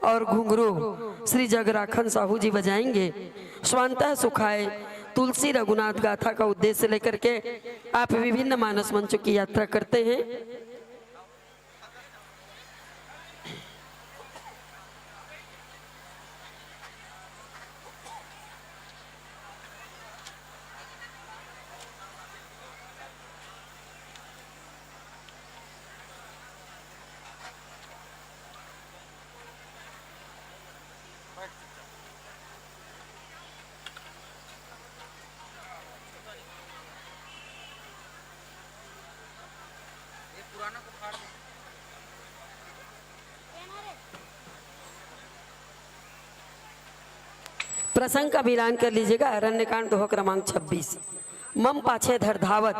और घुंघरू श्री जगराखन साहू जी बजाएंगे। स्वांतः सुखाए तुलसी रघुनाथ गाथा का उद्देश्य लेकर के आप विभिन्न मानस मंचों की यात्रा करते हैं। प्रसंग का मिलान कर लीजिएगा। अरण्यकांड दोहा क्रमांक 26। मम पाछे धर धावत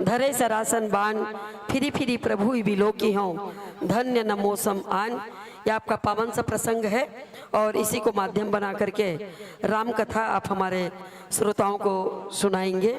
धरे सरासन बान, फिरी फिरी प्रभु बिलो की हूँ धन्य न मौसम आन। यह आपका पावन सा प्रसंग है और इसी को माध्यम बना करके राम कथा आप हमारे श्रोताओं को सुनाएंगे।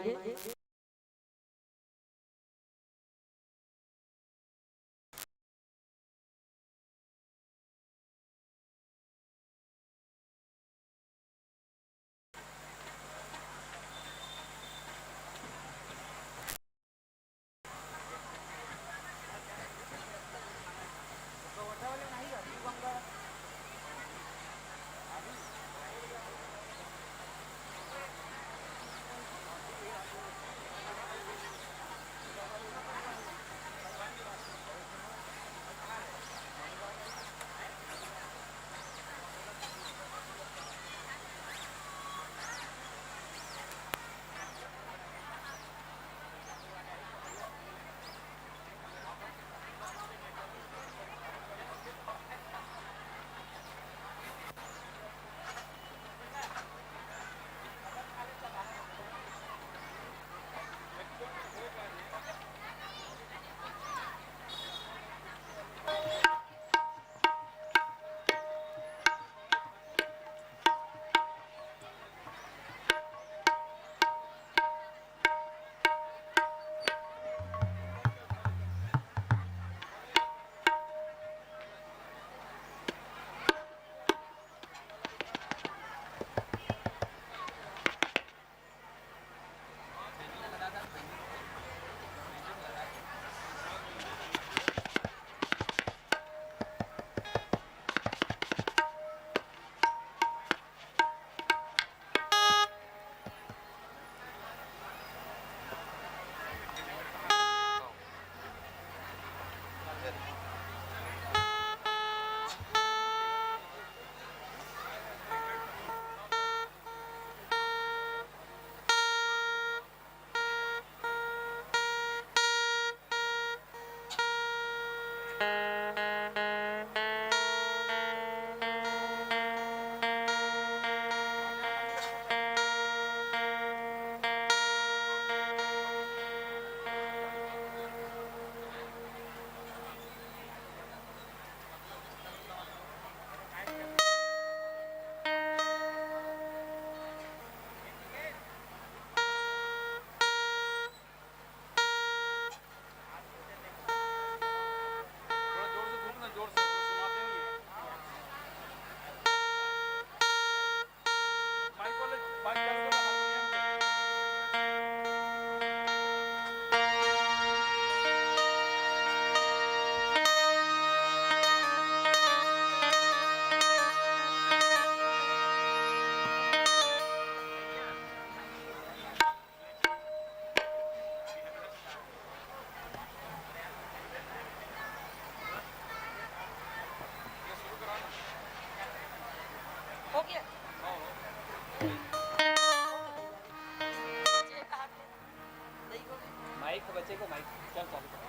माइक बच्चे को माइक चल चालू कर।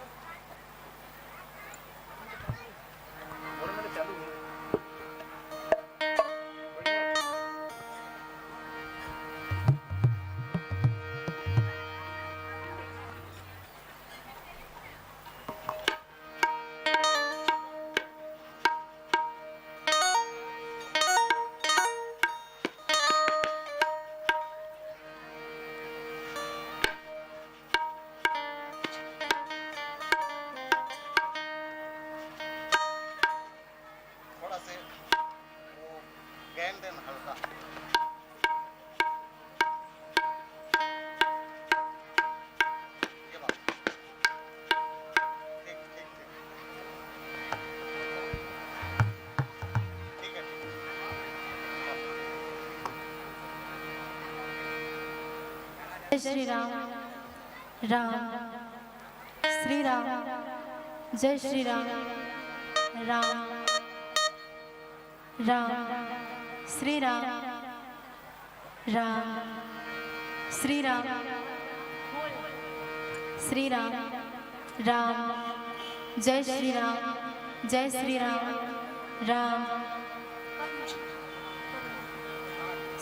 चालू गेंद देना हल्का। ये बात ठीक ठीक ठीक ठीक है। जय श्री राम। राम श्री राम। जय श्री राम। राम राम श्री राम। राम श्री राम। श्री राम। राम जय श्री राम। जय श्री राम। राम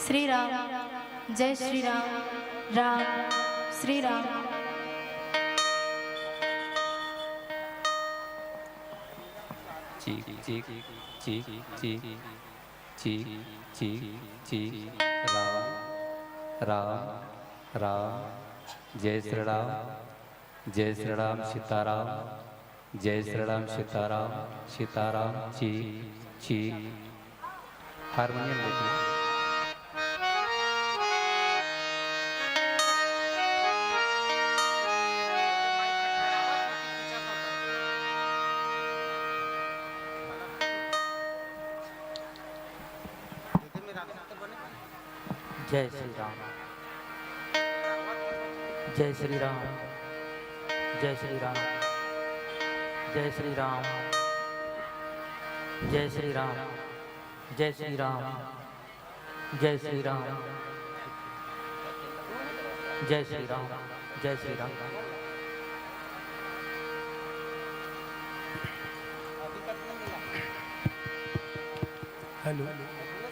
श्री राम। जय श्री राम। राम श्री राम। चीक चीक चीक चीक चीक चीक चीक राम राम राम जय श्री राम। जय श्री राम सीताराम। जय श्री राम सीताराम सीताराम चीक चीक। हारमोनियम देखिए। जय श्री राम। जय श्री राम। जय श्री राम। जय श्री राम। जय श्री राम। जय श्री राम। जय श्री राम। जय श्री राम। जय श्री राम। हेलो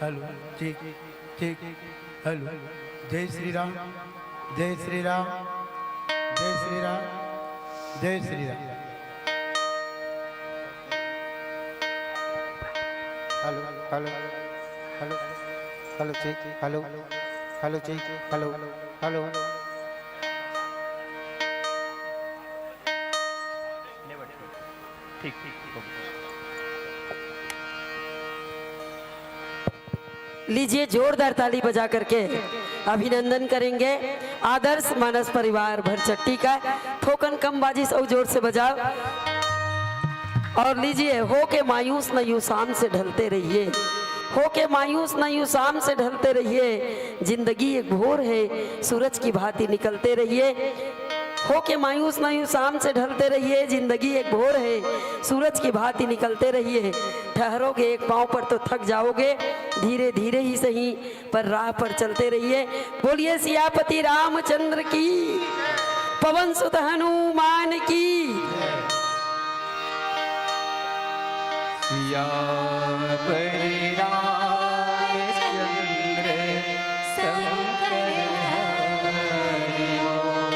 हेलो ठीक ठीक हेलो। जय श्री राम। जय श्री राम। जय श्री राम। जय Shri Ram. Hello hello hello hello ठीक हेलो हेलो ठीक हेलो हेलो। ठीक ठीक लीजिए जोरदार ताली बजा करके अभिनंदन करेंगे आदर्श मानस परिवार भरचट्टी का। ठोकन कम बाजी सब जोर से बजाओ। और लीजिए हो के मायूस न यूं शाम से ढलते रहिए। हो के मायूस न यूं शाम से ढलते रहिए। जिंदगी एक भोर है सूरज की भांति निकलते रहिए। हो के मायूस न यूं शाम से ढलते रहिए। जिंदगी एक भोर है सूरज की भांति निकलते रहिए। ठहरोगे एक पांव पर तो थक जाओगे। धीरे धीरे ही सही पर राह पर चलते रहिए। बोलिए सियापति रामचंद्र की। पवन सुत हनुमान की। सियापति रामचंद्र शंकर हरि बोल।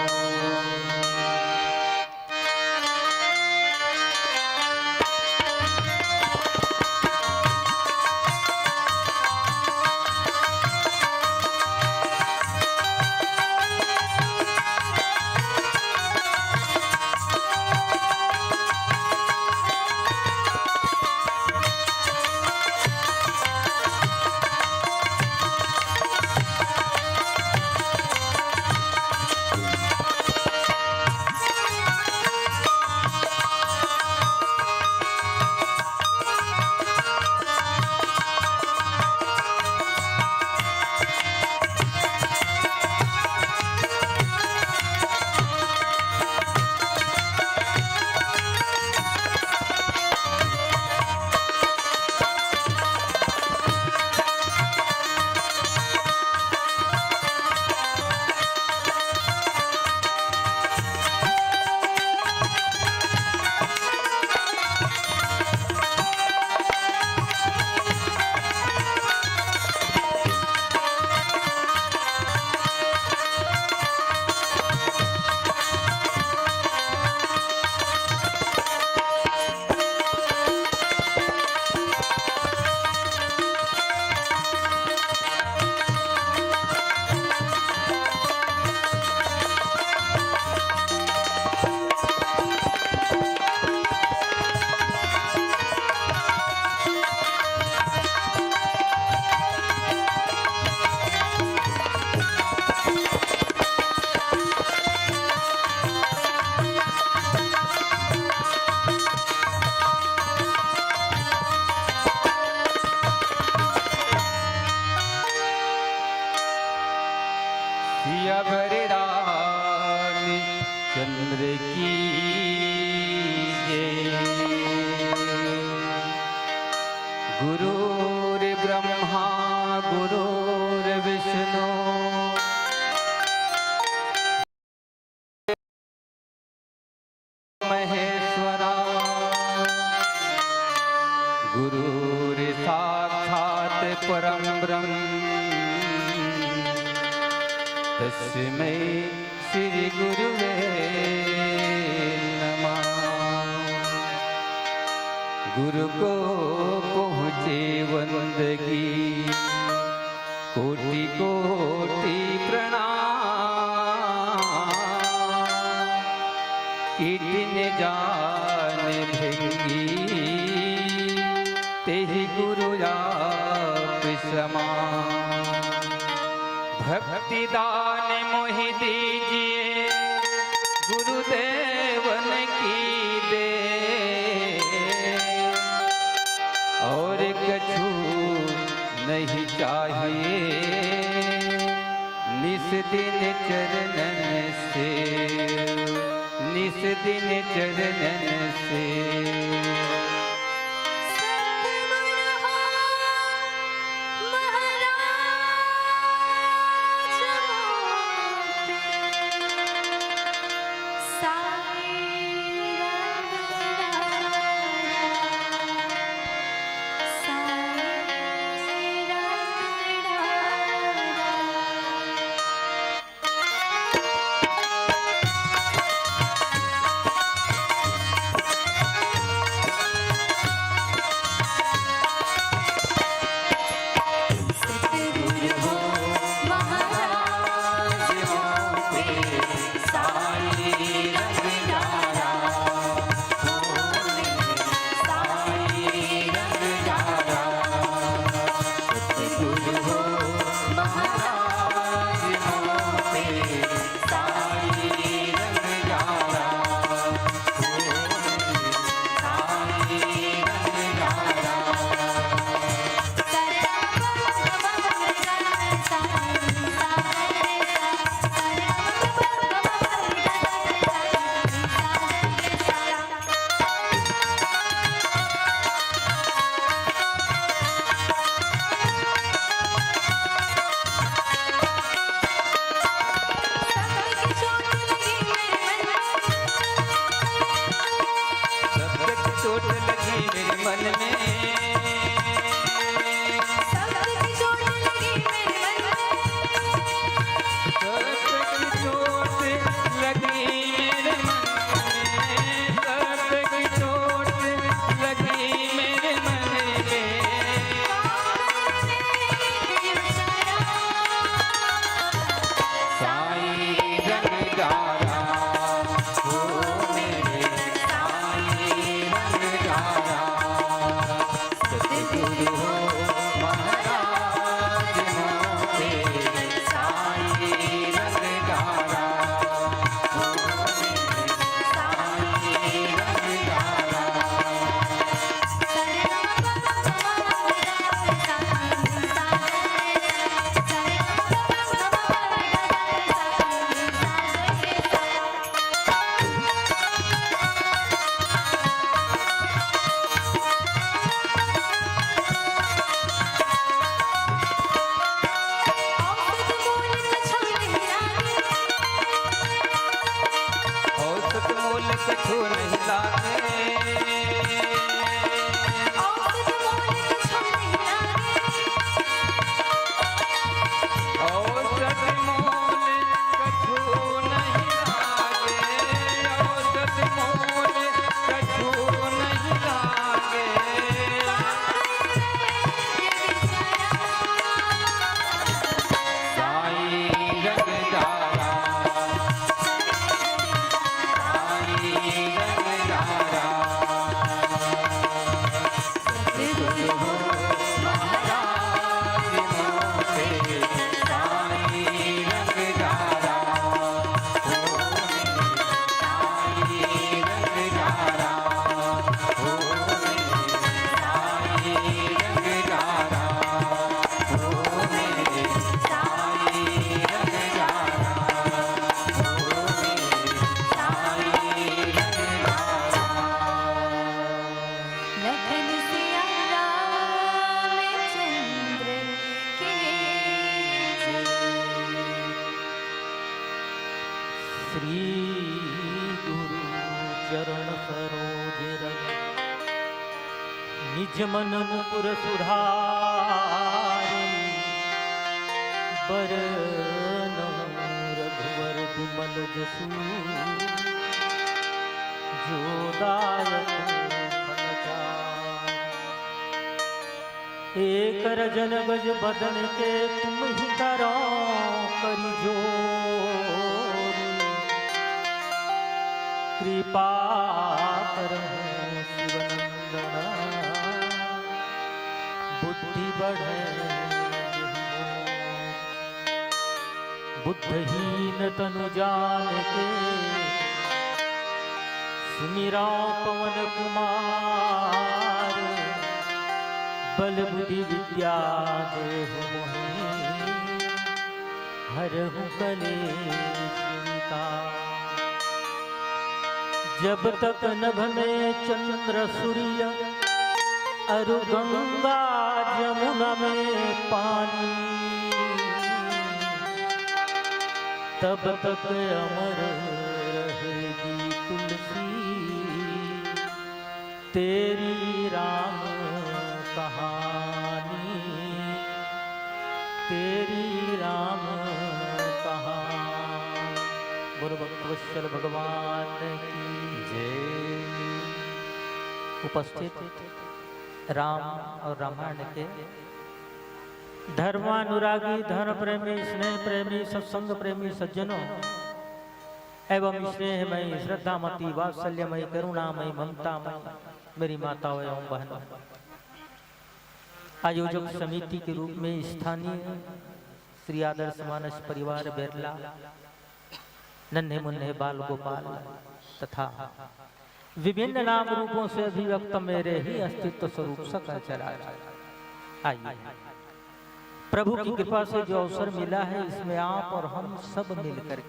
गुरुर्ब्रह्मा गुरुर्विष्णु महेश्वरा गुरुर्साक्षात् परं ब्रह्म तस्मै श्री गुरुवे नमः। गुरु को पहुँचे वंदगी कोटि कोटि प्रणाम। कीर्तन जान भेंगी तेहि गुरु आप समान। भक्ति दान मोहि दीजिए गुरुदेवन की दे और कछु नहीं चाहिए निस दिन चरणन से निस दिन चरणन से। निज मन मुकुर सुधारि बरनउँ रघुवर विमल जसु जो दायक फल चारि। एक रजन गज बदन के तुम ही करो करि जोर कृपा करहु शिवनंदन बुद्धि बढ़े बुद्धहीन तनु जान के सुमिरा पवन कुमार बल बुद्धि विद्या देहु मोहि हरहु कलेश विकार। जब तक नभ में चंद्र सूर्य अरु गंगा जमुना में पानी तब तक अमर रहेगी तुलसी तेरी राम कहानी तेरी राम कहानी। गुरु भक्तवत्सल भगवान की जय। उपस्थित राम और रामायण के धर्मानुरागी धर्म प्रेमी स्नेह प्रेमी सत्संग प्रेमी सज्जनों एवं स्नेहमयी श्रद्धामती वात्सल्यमयी करुणामयी ममतामयी मेरी माताओं एवं बहनों, आयोजक समिति के रूप में स्थानीय श्री आदर्श मानस परिवार बिरला, नन्हे मुन्ने बाल गोपाल तथा विभिन्न नाम रूपों से अभिव्यक्त मेरे ही अस्तित्व स्वरूप सकाचराचर, आइए प्रभु की कृपा से जो अवसर मिला है इसमें आप और हम सब मिलकर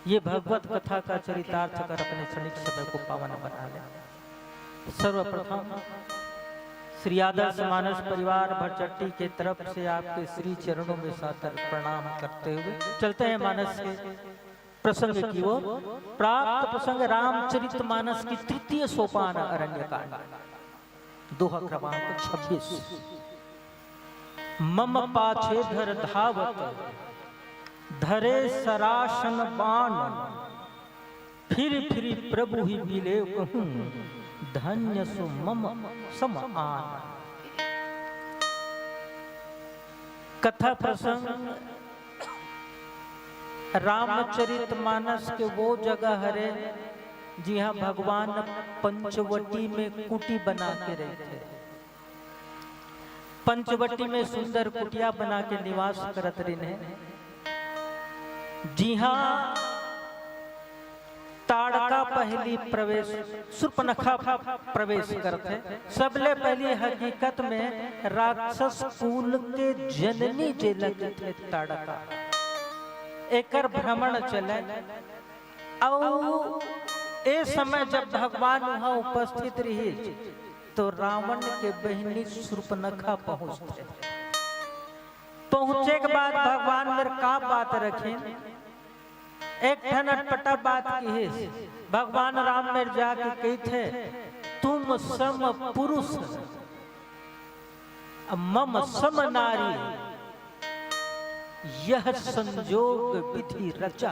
ये भगवत कथा का चरितार्थ कर अपने क्षणिक समय को पावन बना लें। सर्वप्रथम श्री आदर्श मानस परिवार भरचट्टी के तरफ से आपके श्री चरणों में सादर प्रणाम करते हुए चलते हैं मानस के प्रसंग की ओर। प्राप्त प्रसंग रामचरित मानस की तृतीय सोपान अरण्यकांड, दोहा क्रमांक 26। मम पाछे धर धावत धरे सरासन बाण फिर प्रभु ही मिले कहूं धन्य सु मम सम आन। कथा प्रसंग रामचरित मानस के वो जगह हरे जी हाँ भगवान पंचवटी में कुटी बना के रहते। पंचवटी में सुंदर कुटिया बना के निवास करत रहे। जी हाँ ताड़का पहली प्रवेश सुर्पनखा प्रवेश करते। सबले पहली हकीकत में राक्षस कुल के जननी जे लगे थे ताड़का, एकर भ्रमण चले और ए समय जब भगवान वहां उपस्थित रही तो रावण के बहनी सुर्पनखा पहुंचे के बाद भगवान मेरे का बात रखे एक ठन अटपटा बात की है। भगवान राम मेरे जाके कही थे तुम सम पुरुष मम सम नारी यह संजोग विधि रचा।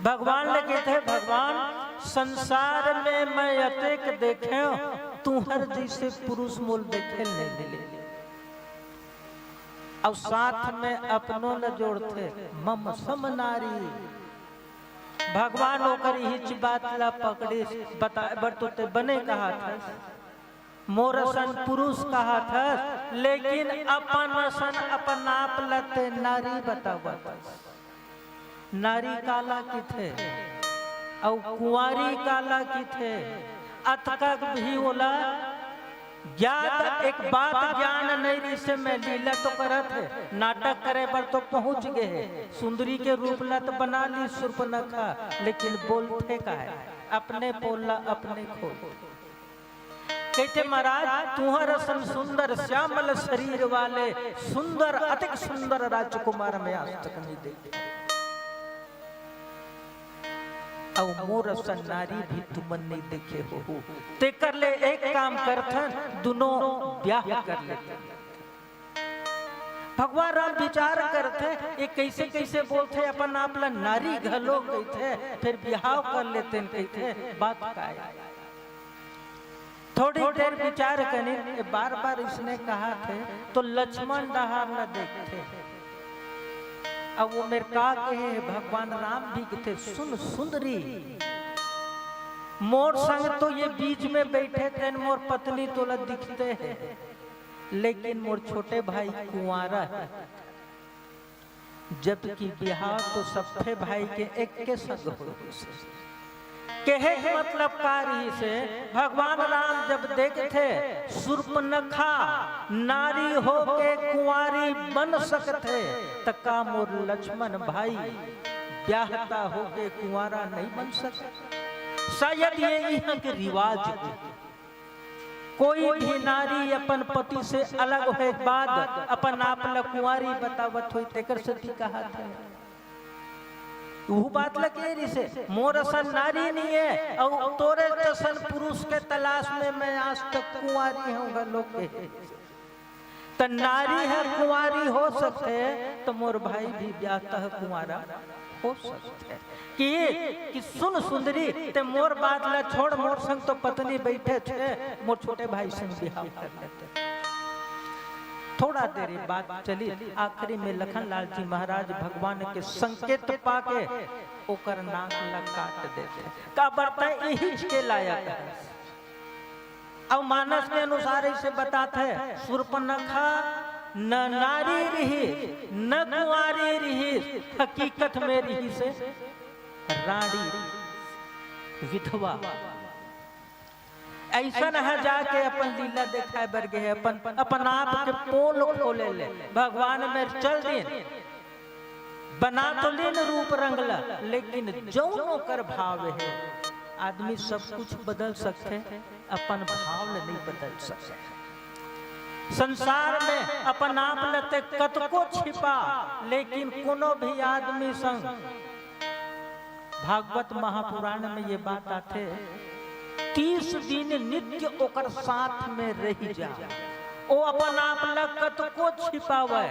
भगवान ने कहते हैं भगवान संसार में मैं अतेक देखे तू हर जैसे पुरुष मूल देखे नहीं मिले और साथ में अपनों न जोड़ते मम सम नारी। भगवान होकर हिच बात ला पकड़े बता बरतोते बने कहा था मोरसन पुरुष कहा था लेकिन अपन सन अपन आप लते नारी बतावा। नारी काला की थे और कुंवारी काला की थे अतकक भी बोला ज्ञात एक बात ज्ञान नहीं से मैं लीला तो करत है नाटक करे पर तो पहुंच गए सुंदरी के रूप लत बना ली सुर्पनखा लेकिन बोलते का है अपने बोला अपने खोल। कहते महाराज तुम्हारा सन सुंदर श्यामल शरीर वाले सुंदर अतिक सुंदर राजकुमार में आज तक नहीं देखे। और मोर असन नारी भी तुमन नहीं देखे हो। ते कर ले एक काम करथन, दोनों ब्याह कर लेते। भगवान राम विचार करते ये कैसे कैसे बोलते अपन आप ला नारी घलो कहते फिर बिहाव कर लेते कहते बात का है। थोड़ी देर विचार करने बार बार इसने कहा थे तो लक्ष्मण डहार न देखते। अब वो मेरे का कहे भगवान राम भी कहते सुन सुंदरी मोर संग तो ये बीच में बैठे थे मोर पत्नी तोला दिखते हैं लेकिन मोर छोटे भाई कुंवारा है। जबकि बिहार तो सबके भाई के एक के संग हो। कहे मतलब कार्य से भगवान राम जब देखते शूर्पणखा नारी हो के कुंवारी बन सकते तो का मोर लक्ष्मण भाई ब्याहता हो के कुंवारा नहीं बन सकता। शायद ये यहाँ के रिवाज कोई भी नारी अपन पति से अलग होए बाद अपन आप कुंवारी बतावत हो तेकर से कहा था वो बात लगे रिसे मोर असन नारी नहीं है और तोरे जैसन पुरुष के तलाश में मैं आज तक कुंवारी हूँ लोग तो नारी है कुंवारी हो सकते तो मोर भाई भी ब्याहता है कुंवारा हो सकते कि सुन सुंदरी ते मोर बात ला छोड़ मोर संग तो पत्नी बैठे थे मोर छोटे भाई संग बिहाव कर लेते। थोड़ा देर बात चली आखिरी में लखन लाल जी महाराज भगवान के संकेत पाके ओकर नाक ला काट देते का बरता यही के लायक है। अब मानस के अनुसार इसे बताते है शूर्पणखा न नारी रही न कुंवारी रही हकीकत में रही से रानी विधवा। ऐसा न जाके अपन लीला दिखाए बर गए अपन आप के पोल खोले ले भगवान में चल दिन बना तो लेन रूप रंगला लेकिन जौनों कर भाव है आदमी सब कुछ बदल सकते अपन भाव नहीं बदल सकते। संसार में अपन आप लते कतको छिपा लेकिन कोनो भी आदमी संग भागवत महापुराण में ये बात आते 30 दिन नित्य ओकर साथ में रही जा ओ अपन आप लकत को छिपावे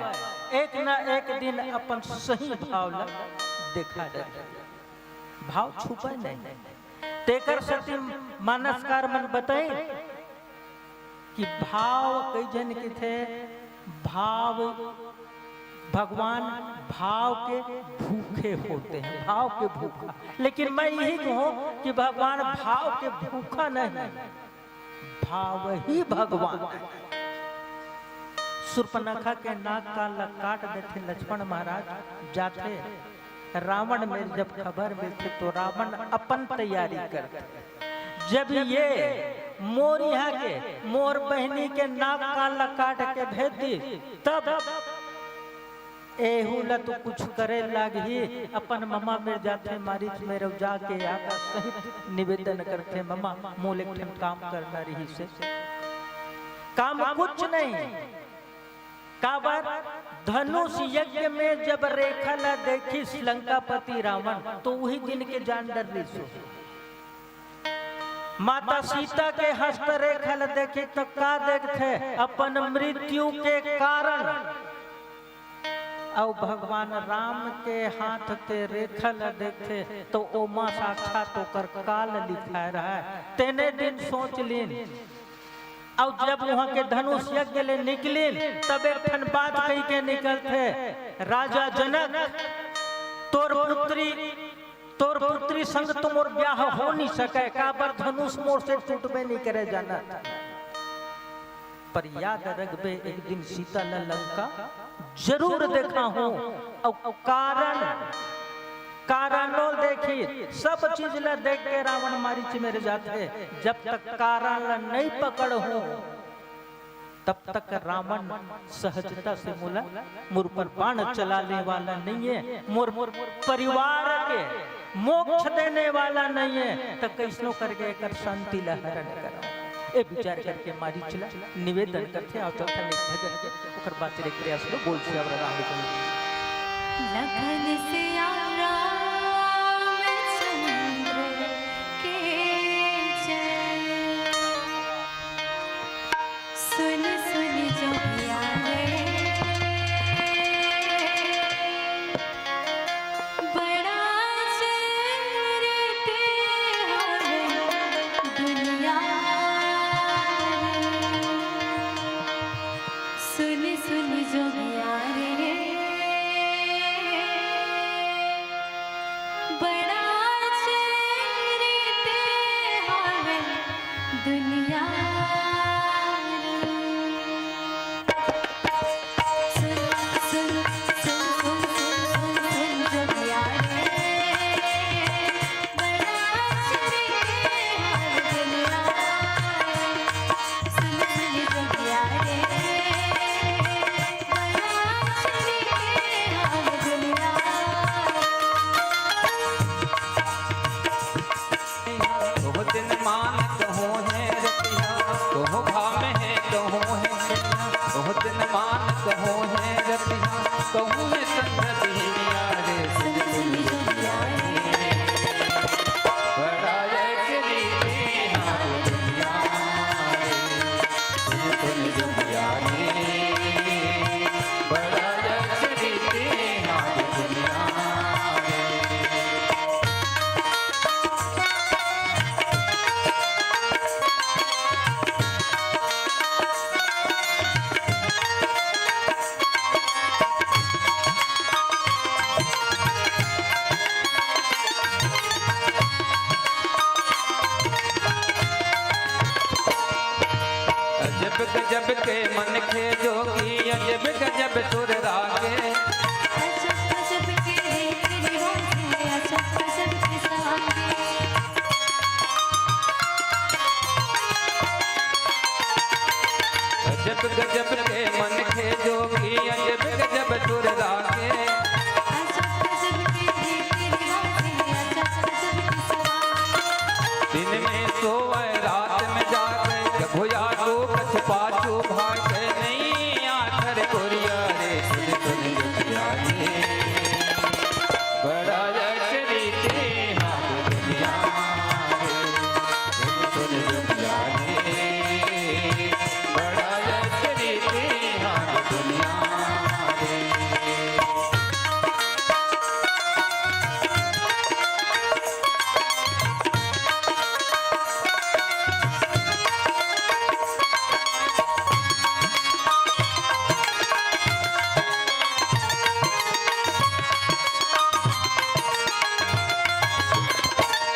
एक न एक दिन अपन सही भाव ल देखा दे भाव छुपे नहीं तेकर सती मानसकार मन बताए कि भाव कई जन के थे भाव भगवान भाव के भूखे होते हैं भाव के भूखा लेकिन मैं यही कहूं कि भगवान भाव के भूखा नहीं भाव ही भगवान है। शूर्पणखा के नाक का काट देते लक्ष्मण महाराज जाते रावण में जब खबर मिलती तो रावण अपन तैयारी करते जब ये मोर यहाँ के मोर बहनी के नाक काला काट के भेज दी तब एहू ला तो कुछ करे लागी अपन मम्मा में जाते मारिच में रव जाके आका सहित निवेदन करते मम्मा मोले काम करना रही से काम कुछ नहीं काबर धनुष यज्ञ में जब रेखा ला देखी श्रीलंकापति रावण तो वही दिन के जान डर ली माता सीता के हस्त रेखा ला देखी तो का देखते अपन मृत्यु के कारण और भगवान राम के हाथ के रेखा ला देखते तो ओमा साक्षात होकर काल लिखा रहा है तेने दिन सोच लीन और जब वहां के धनुष यज्ञ ले निकले तब एक ठन बात कही के निकलते राजा जनक तोर पुत्री संग तुम और ब्याह हो नहीं सके काबर धनुष मोर से टूटबे नहीं करे जाना पर याद रखबे एक दिन सीता लंका जरूर देखा हूं और कारणों देखी सब चीज ला देख के रावण मारीच मेरे जाते जब तक कारण ला नहीं पकड़ हो तब तक रावण सहजता से मोला मुर पर बाण चलाने वाला नहीं है मोर परिवार के मोक्ष देने वाला नहीं है तो कैसनो करके कर शांति ला हरण करा ए विचार करके मारी चला निवेदन करते और चौथा में भजन के ओकर बात रे प्रयास लो बोल से अब राम को लखन से राम चंद्र सुन सुन जोगिया रे बड़ा चेरीते हावे दुनिया सुन सुन सुन सुन सुन सुन जोगिया रे बड़ा चेरीते हावे दुनिया सुन सुन जोगिया रे बहुत दिन मान कहो है रतिया कहो भाव है कहो है बहुत दिन मान कहो है रतिया कहो है संधिया रे सुन सुन जोगिया रे बड़ा चली हाथ दुनिया रे सुन सुन जोगिया रे बड़ा चली हाथ दुनिया अजब गजब के मन खे जोगी अजब गजब सुर रागे अजब गजब के रीत रिवाज है अजब गजब के सवांगे अजब गजब के मन खे जोगी अजब गजब सुर रागे अजब गजब के रीत रिवाज है अजब गजब के सवांगे दिन में सोए रात में जागे कभू यादो कछ पाछू भागे नहीं आखर कोरिया रे सुन सुन जोगिया रे बड़ा चली हाथ दुनिया रे सुन सुन जोगिया रे बड़ा चली हाथ दुनिया रे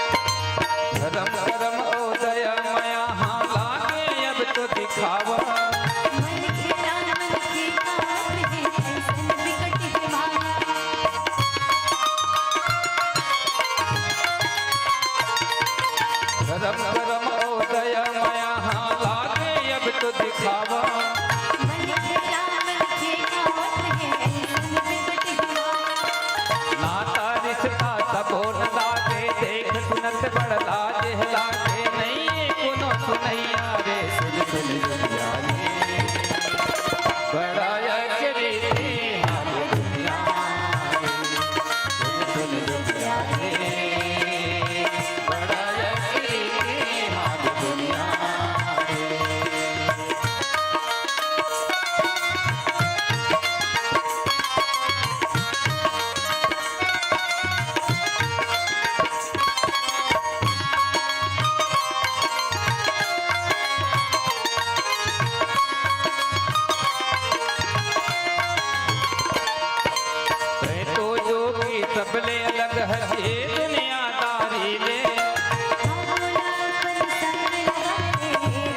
धर्म धर्म उदय मया हाँ लागे अब तो दिखावा मन खेला मन की काट है ऐसन विकट के माया धर्म धर्म उदय मया हाँ लागे अब तो दिखावा मन खेला मन की काट है ऐसन विकट के माया नाता रिश्ता सबो न लागे देख सुनत बड़ लाज लागे नहीं कोनो सुनैया रे सुन सुन जोगिया रे बड़ा चली हाथ दुनिया रे सुन सुन जोगिया रे बड़ा चली हाथ दुनिया रे तो जोगी सबले अलग है ये दुनियादारी ले भोला पर संग लगा रे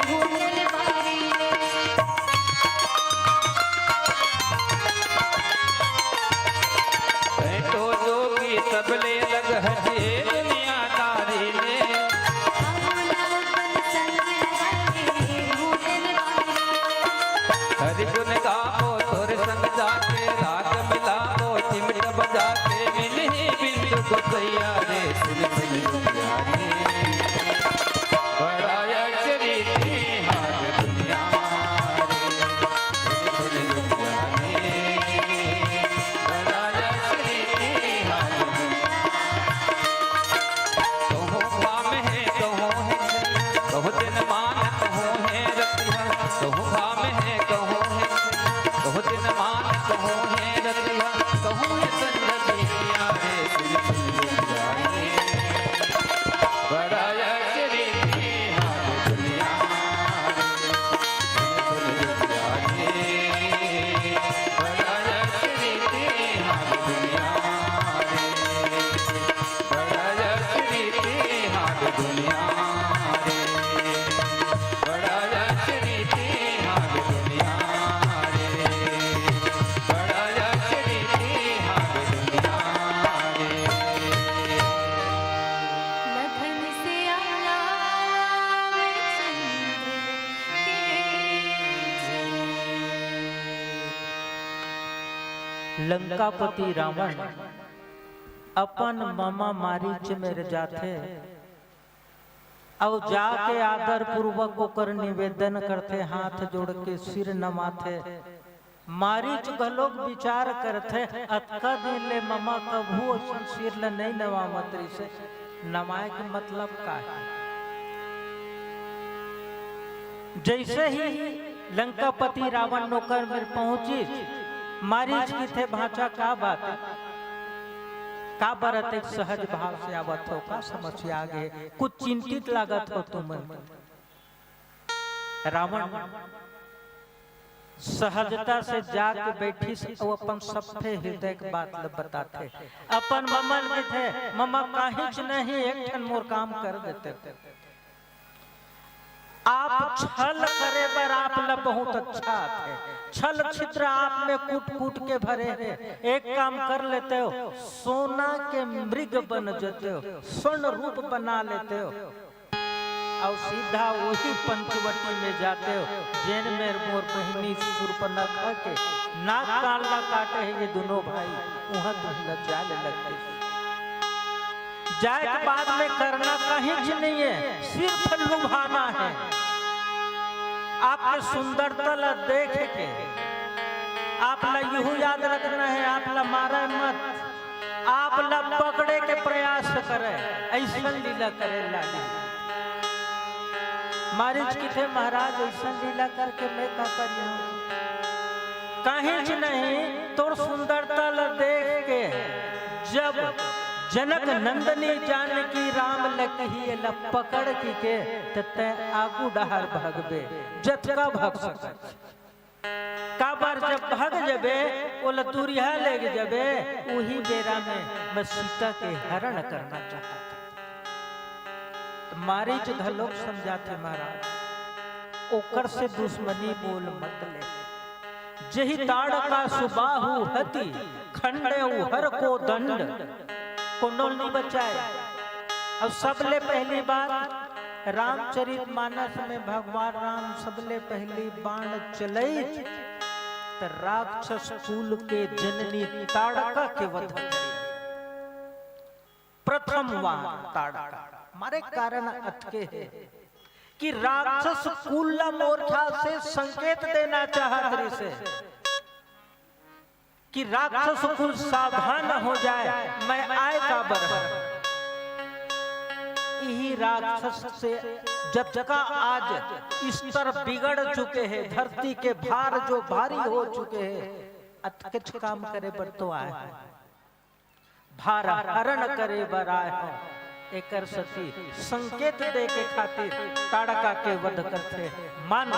भूल बारी तो जोगी सबले अलग है ये दुनियादारी ले भोला पर संग लगा रे भूल बारी हरि गुण गाओ तोर संग जाके राग मिलाओ चिमट बजा के मिले बिंदु को सैया रे सुन सुन जोगिया रे बड़ा चली हाथ दुनिया रे सुन सुन जोगिया रे बड़ा चली हाथ दुनिया कहो काम है कहो है कहो दिन मान कहो है रतिया कहो काम है कहो है कहो दिन मान कहो है रतिया कहो है संधिया रे सुन सुन जोगिया लंकापति रावण अपन मामा मारीच में जाते और जाके आदर पूर्वक ओकर निवेदन करते, हाथ जोड़ के सिर नमाते। मारीच घलोक विचार करते, अतका दिन ले मामा कभू असन सिर ल नहीं नवामत रही से, नमाए के मतलब का है। जैसे ही लंकापति रावण नौकर में पहुंची, मारीच की थे भाषा का बात है, का बरत एक सहज भाव से आवत हो, का समस्या आगे कुछ चिंतित लागत हो तुम। रावण सहजता से जाके बैठी से वो अपन सबसे हृदय की बात बताते। अपन ममन में थे, ममा काहिच नहीं एक ठन मोर काम कर देते। आप छल करे बर आप ल बहुत अच्छा थे, छल छिद्र आप में कूट कूट के भरे हैं। एक काम कर लेते हो, सोना के मृग बन जाते हो, स्वर्ण रूप बना लेते हो और सीधा वही पंचवटी में जाते हो, जेन में मोर बहनी शूर्पणखा के नाक कान ला काटे है ये दोनों भाई, वहां तुम लज्जाले लगते। जाए के बाद में करना कहीं नहीं है, सिर्फ लुभाना है। आपके सुंदरता ला देख के आप ला यूं याद रखना है, आप ला मारे मत, आप ला पकड़े के प्रयास करे, ऐसा लीला करे लाली। मारीच की थे महाराज ऐसा लीला करके मैं का करियो, कहीं नहीं तोर सुंदरता ला देख के जब जनक नंदनी जानकी राम लकही ल पकड़ की के तते आगू डहर भगबे, जतका भग सकत का बार जब भग जबे ओला दूरिया ले जबे, वही बेरा में मैं सीता के हरण करना चाहता था। मारीच धलोक समझाते महाराज, ओकर से दुश्मनी बोल मत ले। जही ताड़ का सुबाहु हति खंडे हर को दंड, कोनो नहीं बचाए। अब सबले पहली बात रामचरित मानस में भगवान राम सबले पहली बाण चलई तो राक्षस कुल के जननी ताड़का के वध करी। प्रथम बाण ताड़का मारे कारण अटके है कि राक्षस कुल मोर्चा से संकेत देना चाहत रही से कि राक्षस कुल सावधान हो जाए, मैं आए का बर। यही राक्षस से जब का आज स्तर बिगड़ चुके हैं, धरती के भार जो भारी हो चुके हैं, अतकिच काम करे बर तो आए, भार हरण करे बर आए हो। एकर सती संकेत दे के खातिर ताड़का के वध करते। मानो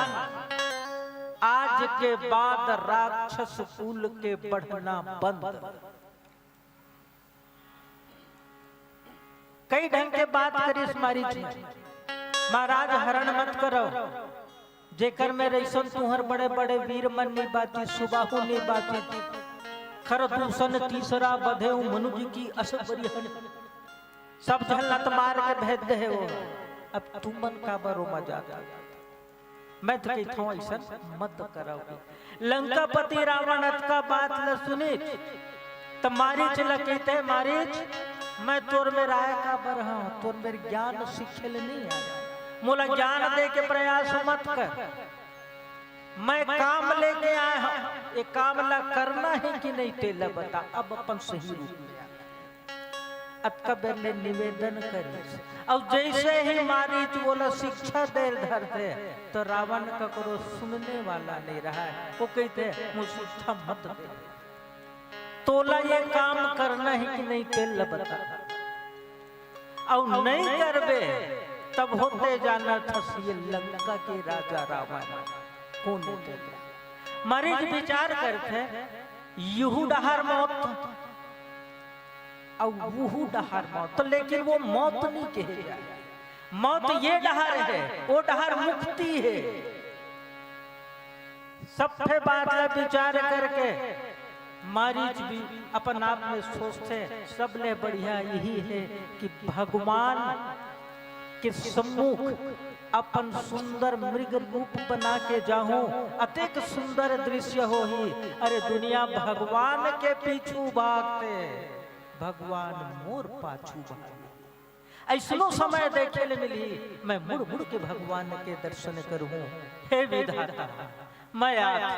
आज के बाद राक्षस कुल के बढ़ना बंद। कई ढंग के बात करी इस मारीच में, महाराज हरण मत करो, जेकर में रईसन तुहर बड़े बड़े वीर मन नहीं बाची, सुबाहु नहीं बाची, खर दूषण तीसरा बधे मनुज की असबरी सब झलत मार के भेज दे वो। अब तुम मन का बरो मजा, मैं तो कहता हूँ ऐसा मत करो। लंकापति रावण का बात न सुनी तो मारीच ल कहते, मारीच मैं तोर में राय का बर हूँ, तोर मेरे ज्ञान शिक्षल नहीं आया, मोला ज्ञान दे के प्रयास मत कर। मैं काम लेके आया हूँ, ये काम ला करना है कि नहीं तेला बता। अब अपन सही रूप में अतका बेले निवेदन करे। अब जैसे ही मारीच बोला शिक्षा दे धरते तो रावण का करो सुनने वाला नहीं रहा है। वो कहते मुझे शिक्षा मत दे, तोला ये काम करना है कि नहीं तेल बता। और नहीं करबे तब होते जाना था ये लंका के राजा रावण कौन होते। मारीच विचार करते यूं डहार मौत और वो डहार मौत, तो लेकिन वो मौत नहीं कहे जाए, मौत ये डहार है, वो डहार मुक्ति है। सबसे बात विचार करके मारीच भी अपन आप में सोचते सबले बढ़िया यही है कि भगवान के सम्मुख अपन सुंदर मृग रूप बना के जाहूं, अतिक सुंदर दृश्य हो ही। अरे दुनिया भगवान के पीछू भागते, भगवान मोर पाछू भागे। ऐसनो समय देखे ले मिली, मैं मुड़ मुड़ के भगवान के दर्शन करूं। हे विधाता, मैं आता,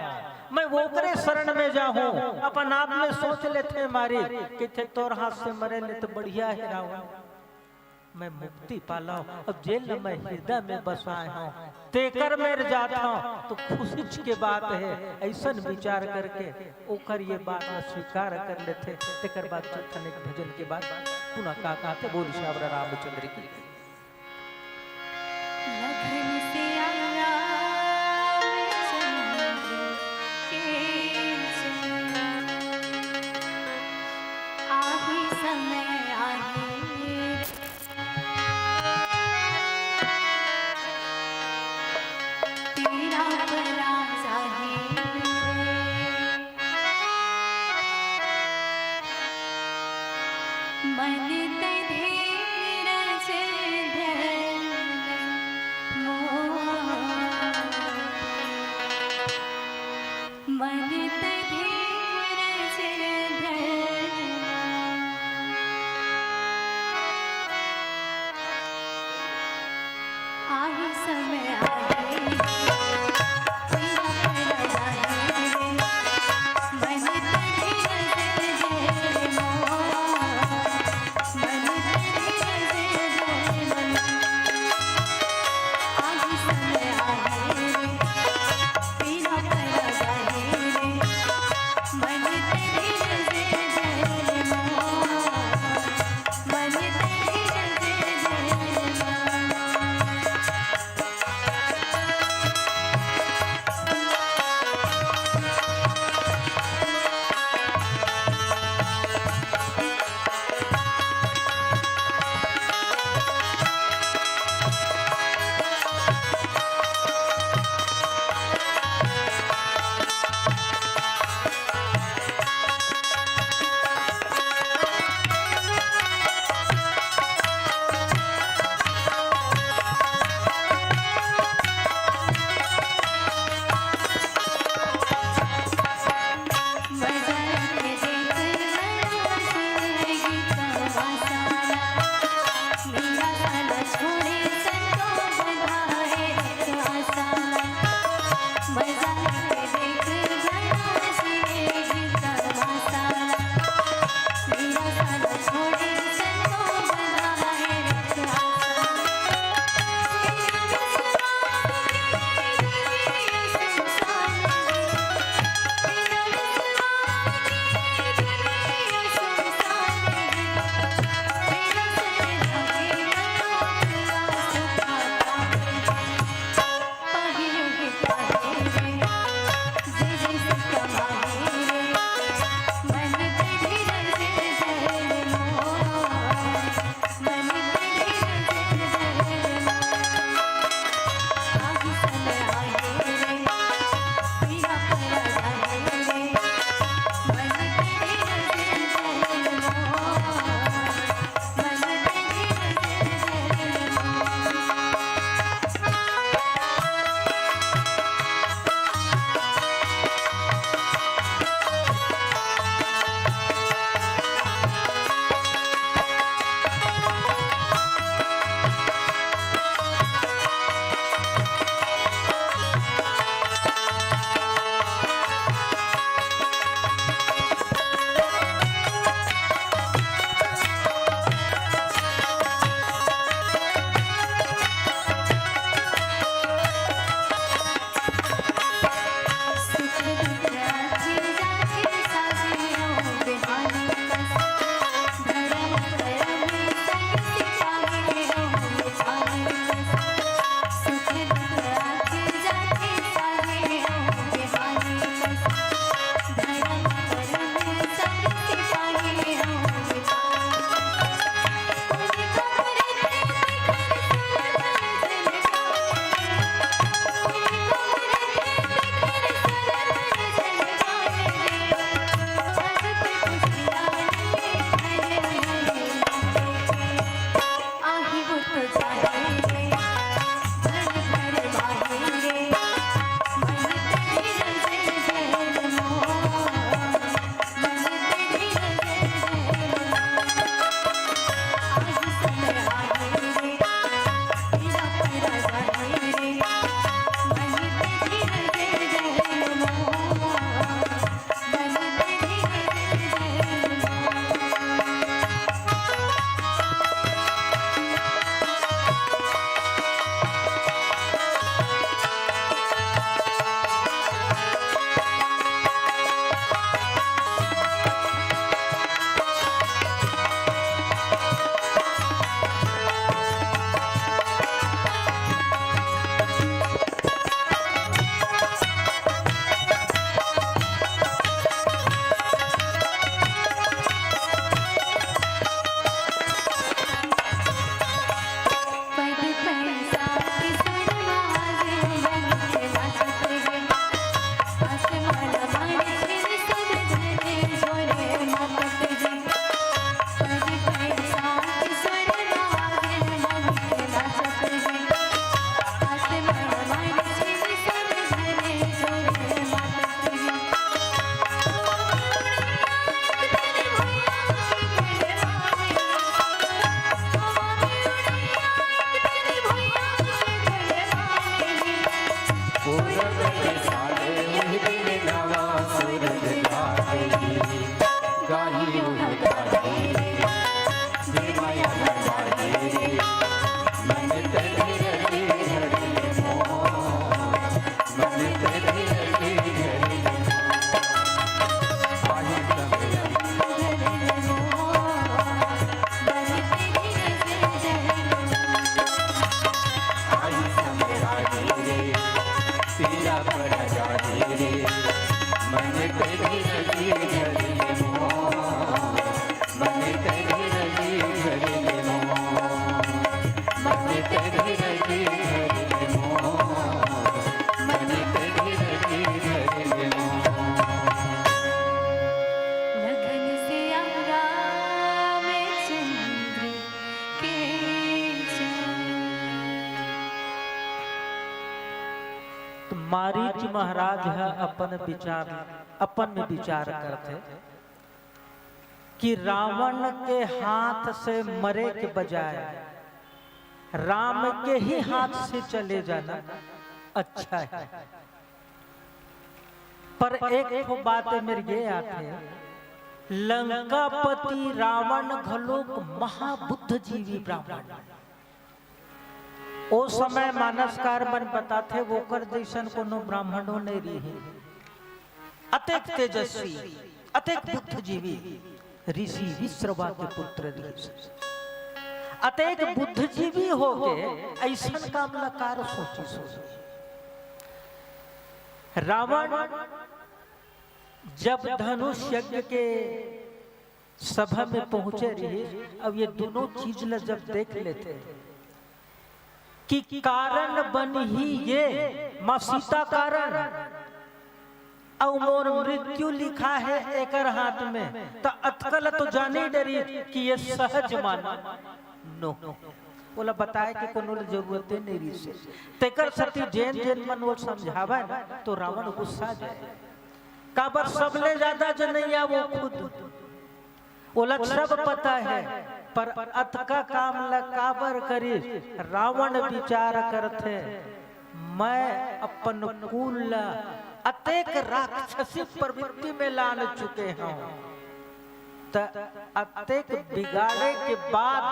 मैं ओकरे शरण में जाऊं। अपन आप में सोच लेते मारी कि थे तोर हाथ से मरे ले तो बढ़िया है रावण, मैं मुक्ति पाला हूं। अब जेल में हृदय में बसाए हूं, तेकर में जाता हूं तो खुशी के बात है। ऐसा विचार करके ओकर ये बात स्वीकार कर लेते। तेकर बाद चौथन एक भजन के बाद पुनः का कहते बोल श्यावर रामचंद्र की। लखन से आया चंद्र के चंद्र, आही समय आही तेरा बड़ा जाहिर, मन धीरज धर मोर, मन धीरज धर, आही समय आही मन लगन से रामचंद्र के तो मारीच महाराज है अपन में विचार करते कि रावण के हाथ से मरे के बजाय राम के ही हाथ से चले जाना अच्छा है। पर एक बात मेरे ये आते लंकापति रावण घलोक महाबुद्धजीवी ब्राह्मण ओ समय मानसकार बन बताते वो कर जैसन कोनो ब्राह्मणों ने रही अतेक तेजस्वी अतेक बुद्धजीवी ऋषि विश्रवा के पुत्र ऋषि अतेक बुद्धजीवी हो के ऐसा काम नकार सोची रावण जब धनुष यज्ञ के सभा में पहुंचे रहे अब ये दोनों चीज ल जब देख लेते कि कारण बन ही ये मां सीता कारण और मोर मृत्यु लिखा है एकर हाथ में तो अतकल तो जाने डरी कि ये सहज माना नो बोला बताए कि कोनो जरूरत नहीं रही से तेकर सती जैन मन वो समझावा ना तो रावण गुस्सा जाए काबर सबले ज्यादा जनैया वो खुद बोला सब पता है पर अत का काम ल काबर करी रावण विचार करते मैं अपन कुल अतेक राक्षसी प्रवृत्ति में लान चुके हैं अतेक बिगाड़े के बाद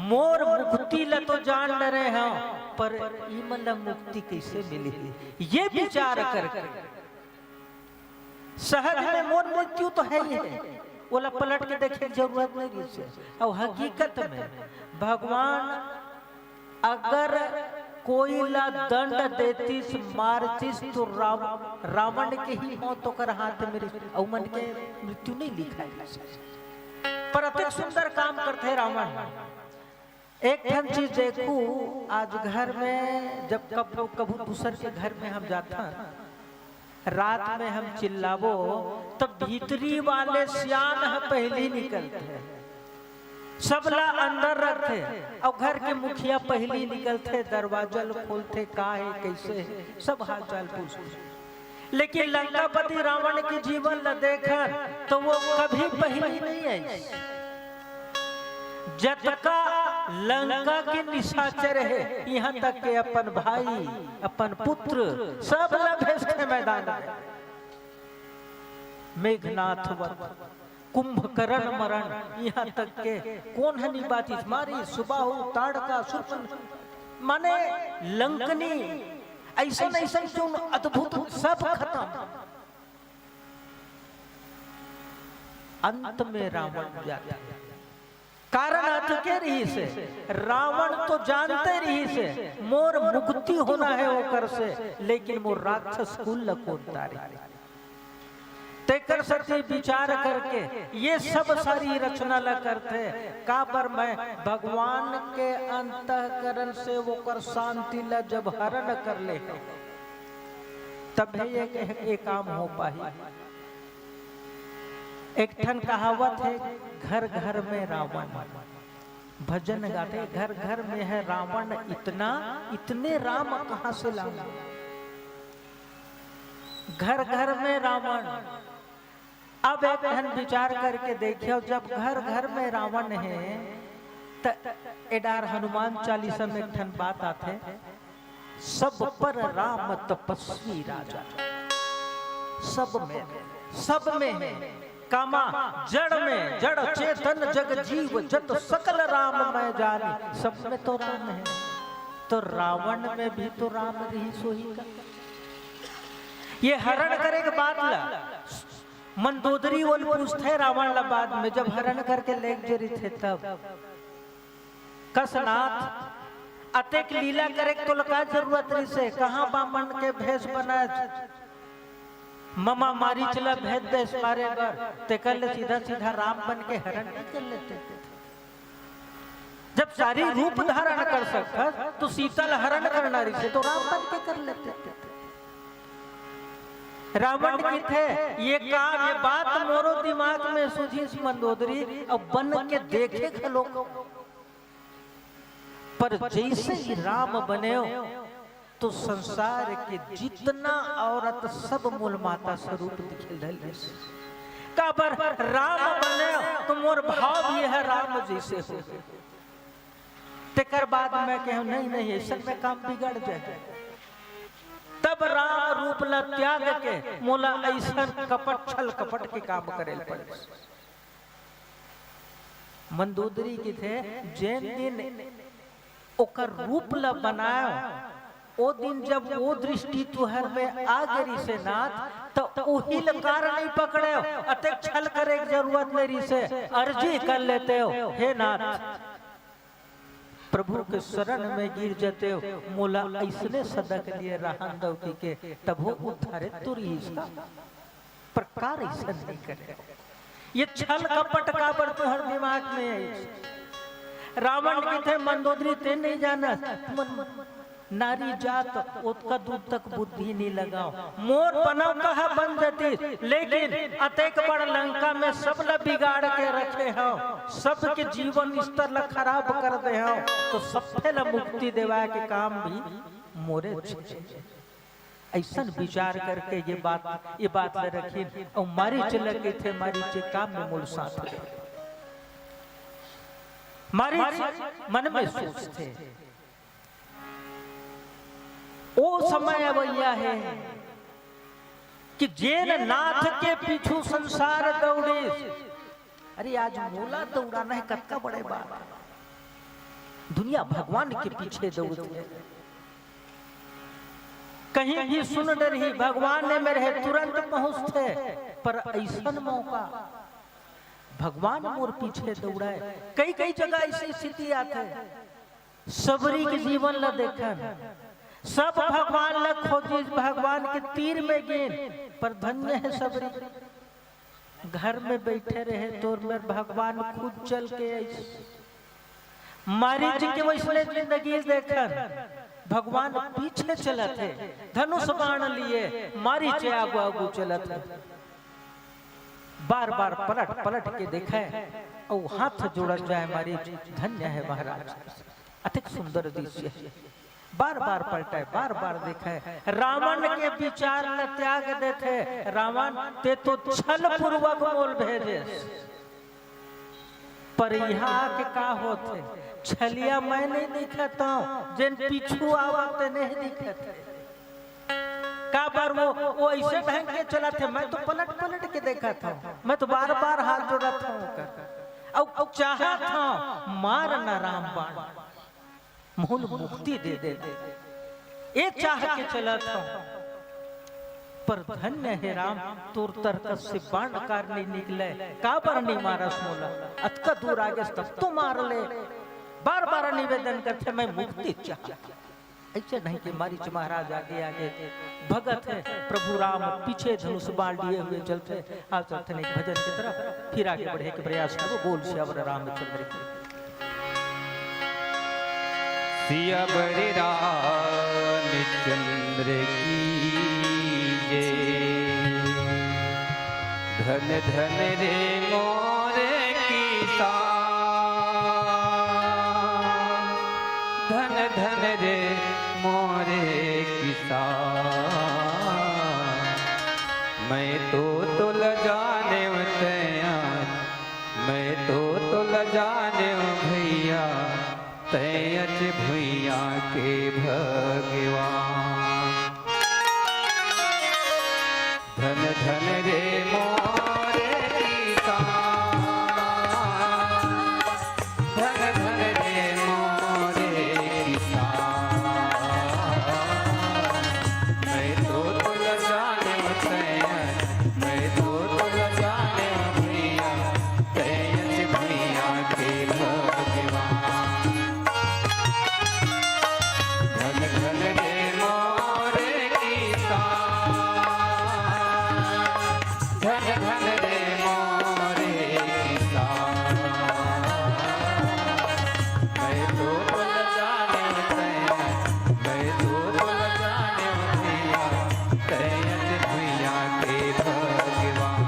मोर मुक्ति ल तो जान रहे हैं पर इमन मुक्ति कैसे मिली ये विचार करके सहज में मोर मृत्यु तो है ही है बोला पलट के देखे जरूरत नहीं से और हकीकत में भगवान अगर कोई ला दंड देतीस मारतीस तो रावण के ही मौत तो कर हाथ में मन के मृत्यु नहीं लिखा है पर अत्यंत सुंदर काम करते रावण। एक ठन चीज देखू आज घर में जब कभू दूसर के घर में हम जाता रात में हम चिल्लावो तब भीतरी वाले सियान पहले निकलते हैं सबला अंदर रखते और घर के मुखिया पहले निकलते दरवाजा खोलते का है कैसे सब हाल चाल पूछते लेकिन लंकापति रावण के जीवन ल देखा तो वो कभी पहले नहीं आई जतका लंका के निशाचर है यहाँ तक के अपन भाई अपन पुत्र सब भेष के मैदान में मेघनाथ कुंभकर्ण मरण यहाँ तक के कौन हनी बात मारी सुबाहु ताड़का सुपन माने लंकनी ऐसा ऐसा क्यों अद्भुत सब खत्म अंत में रावण जाता कारण अटके रही से रावण तो जानते रही से मोर मुक्ति होना है होकर से लेकिन वो राक्षस कुल को तारे तेकर सती विचार करके ये सब सारी रचना ला करते का पर मैं भगवान के अंतःकरण से वो कर शांति ला जब हरण कर ले तब ये काम हो पाई। एक ठन कहावत है, घर घर में रावण, भजन गाते घर घर में है रावण, इतने राम कहां से लाऊं। घर घर में रावण। अब एक ठन विचार करके देखियो, जब घर घर में रावण है त एडार हनुमान चालीसा में एक ठन बात आते, सब पर राम तपस्वी राजा। सब में है कामा, जड़ में जड़ चेतन जग जीव जत सकल राम मैं जानी। सब में तो राम है, तो रावण में भी तो राम रही सोही का। ये हरण करे के बाद ला मंदोदरी वो पूछते रावण ला, बाद में जब हरण करके लेक जरी थे तब कसनाथ अतेक लीला करे तो लगा जरूरत रही से, कहाँ बामन के भेष बना ममा मारी चला भेद देश मारे बर, ते कर ले सीधा सीधा राम बन के हरण नहीं कर लेते। जब सारी रूप धारण कर सकता तो सीता ला हरण करना रही से तो राम बन के कर लेते। रावण की थे ये काम, ये बात मोरो दिमाग में सूझी मंदोदरी, अब बन के देखे थे लोग। पर जैसे ही राम बने तो संसार के जितना औरत सब मूल माता स्वरूप दिखल। काबर राम बने तो मोर भाव ये है राम जैसे हो। तेकर बाद मैं कहूं नहीं ऐसा में काम बिगड़ जाए। तब राम रूप ला त्याग के मोला ऐसा कपट छल कपट के काम करे पड़े। मंदोदरी की थे जैन दिन ओकर रूप ला बनाया, ओ दिन जब वो दृष्टि तुहर में आ गई से नाथ, तो वही लकार नहीं पकड़े हो, अतक छल करे की जरूरत नहीं से अर्जी कर लेते हो। हे नाथ प्रभु के शरण में गिर जाते हो, मोला ऐसने सदक लिए रहन दो के तब वो उद्धारे तुरी इसका प्रकार ऐसा नहीं करे। ये छल कपट का पर तुहर दिमाग में है। रावण की थे मंदोदरी ते नहीं जाना, नारी जात उसका दूध तक बुद्धि नहीं लगाओ। मोर बनो कहा बन जाती, लेकिन अतेक बड़ लंका में सब ला बिगाड़ के रखे हो, सबके जीवन स्तर ला खराब कर दे हो, तो सबसे ला मुक्ति देवा के काम भी मोरे। ऐसा विचार करके ये बात ले रखी और मारी चल के थे, मारी चे काम में मूल साथ मारी मन में सोचते। ओ समय भैया है कि जेन नाथ के पीछू संसार दौड़े। अरे आज मोला दौड़ाना है कत्का बड़े बात, दुनिया भगवान के पीछे दौड़ती है। कहीं भी सुन डरी भगवान ने मेरे तुरंत पहुंचते, पर ऐसा मौका भगवान मोर पीछे दौड़ाए। कई जगह ऐसी स्थिति आते, सबरी के जीवन ला देखन, सब भगवान ला खोजी, भगवान के तीर में गिन, पर धन्य है सबरी घर में बैठे रहे तो मेरे भगवान खुद चल के मारी जी के वैसने जिंदगी देखन, भगवान पीछे चला थे, धनुष बाण लिए मारी चे आगू आगू चला थे। बार बार पलट के देखा और हाथ जोड़ जाए मारी, धन्य है महाराज, अतिक सुंदर दृश्य है। बार बार पलटा है, बार बार देखा है। रावण के विचार न त्याग देते, रावण ते तो छल पूर्वक मोल भेजे, पर यहाँ के का होते छलिया मैं नहीं दिखता हूँ, जिन पीछू आवते नहीं दिखते। का बार वो ऐसे ढंग के चला थे, मैं तो पलट के देखा था, मैं तो बार बार हाथ जोड़ा था और चाहा था मार न राम बाण, मूल मुक्ति दे दे, ये चाह के चला था। पर धन्य है राम तोर तर्क से बाण कार नहीं निकले, का बार नहीं मारा मोला, अतका दूर आगे तब तो मार ले। बार बार निवेदन करते मैं मुक्ति चाह, ऐसे नहीं कि मारीच महाराज आगे आगे भगत है, प्रभु राम पीछे धनुष बाण लिए हुए चलते। आज चलते नहीं भजन की तरफ फिर आगे बढ़े के प्रयास करो। बोल श्यावर रामचंद्र की। सिया बड़े रामचंद्र की कीजे। धन धन रे मोरे किसान, धन धन रे मोरे किसान। मैं तो तुल जाने तैयार, मैं तो तुल जाने भैया तैयच भैया के भगवान। धन धन रे मोरे किसान, धन धन रे मोरे किसान। मैं तो तुल जाने तैयार, मैं तो तुल जाने भैया तैयच भैया के भगवान। धन धन रे मोरे किसान, धन धन रे मोरे किसान। मैं तो तुल जाने तैयार, मैं तो तुल जाने भैया तैयच भैया के भगवान।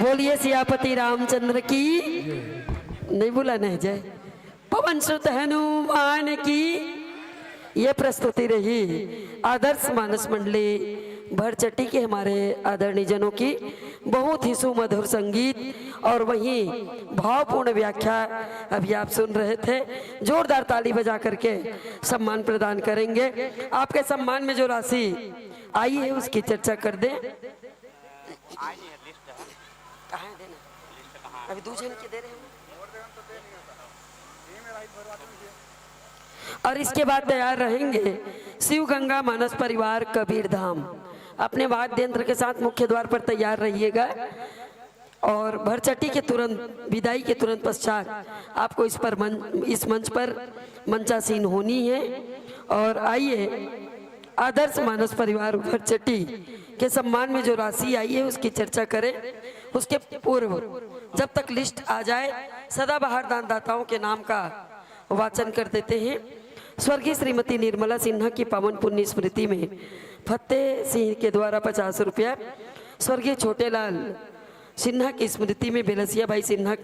बोलिए सियापति रामचंद्र की। नहीं बोला नहीं जय। पवन सुत हनुमान की। ये प्रस्तुति रही आदर्श मानस मंडली भरचट्टी के हमारे आदरणीय जनों की बहुत ही सुमधुर संगीत और वहीं भावपूर्ण व्याख्या अभी आप सुन रहे थे। जोरदार ताली बजा करके सम्मान प्रदान करेंगे। आपके सम्मान में जो राशि आई है उसकी चर्चा कर दें। कहाँ देना? अभी दूसरे के दे रहे हैं। और इसके बाद तैयार रहेंगे शिव गंगा मानस परिवार कबीर धाम। अपने वाद्य यंत्र के साथ मुख्य द्वार पर तैयार रहिएगा। और भरचट्टी के तुरंत विदाई के तुरंत पश्चात आपको इस मंच पर मंचासीन होनी है। और आइए आदर्श मानस परिवार भरचट्टी के सम्मान में जो राशि आई है उसकी चर्चा करें। उसके पूर्व जब तक लिस्ट आ जाए सदाबहार दानदाताओं के नाम का वाचन कर देते हैं। स्वर्गीय श्रीमती निर्मला सिन्हा की पावन पुण्य स्मृति में फतेह सिंह के द्वारा 50 रुपया। स्वर्गीय छोटेलाल सिन्हा की स्मृति में बेलसिया भाई सिन्हा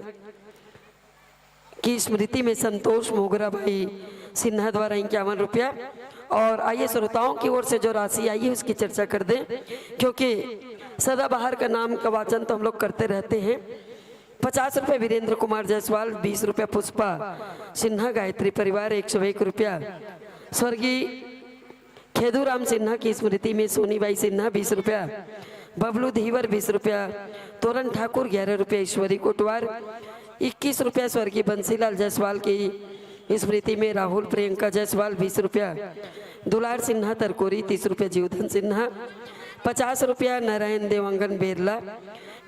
की स्मृति में संतोष मोगरा भाई सिन्हा द्वारा 51 रुपया। और आइए श्रोताओं की ओर से जो राशि आई है उसकी चर्चा कर दें, क्योंकि सदाबहार का नाम का वाचन तो हम लोग करते रहते हैं। 50 रुपये वीरेंद्र कुमार जायसवाल, 20 रुपया पुष्पा सिन्हा गायत्री परिवार, 101 रुपया। स्वर्गीय खेदूराम सिन्हा की स्मृति में सोनीबाई सिन्हा 20 रुपया। बबलू धीवर 20 रुपया। तोरण ठाकुर 11 रुपया। ईश्वरी कोटवार 21 रुपया। स्वर्गीय बंसीलाल जायसवाल की स्मृति में राहुल प्रियंका जायसवाल 20 रुपया। दुलार सिन्हा तरकोरी 30 रुपया। जीवधन सिन्हा 50 रुपया। नारायण देवांगन बेरला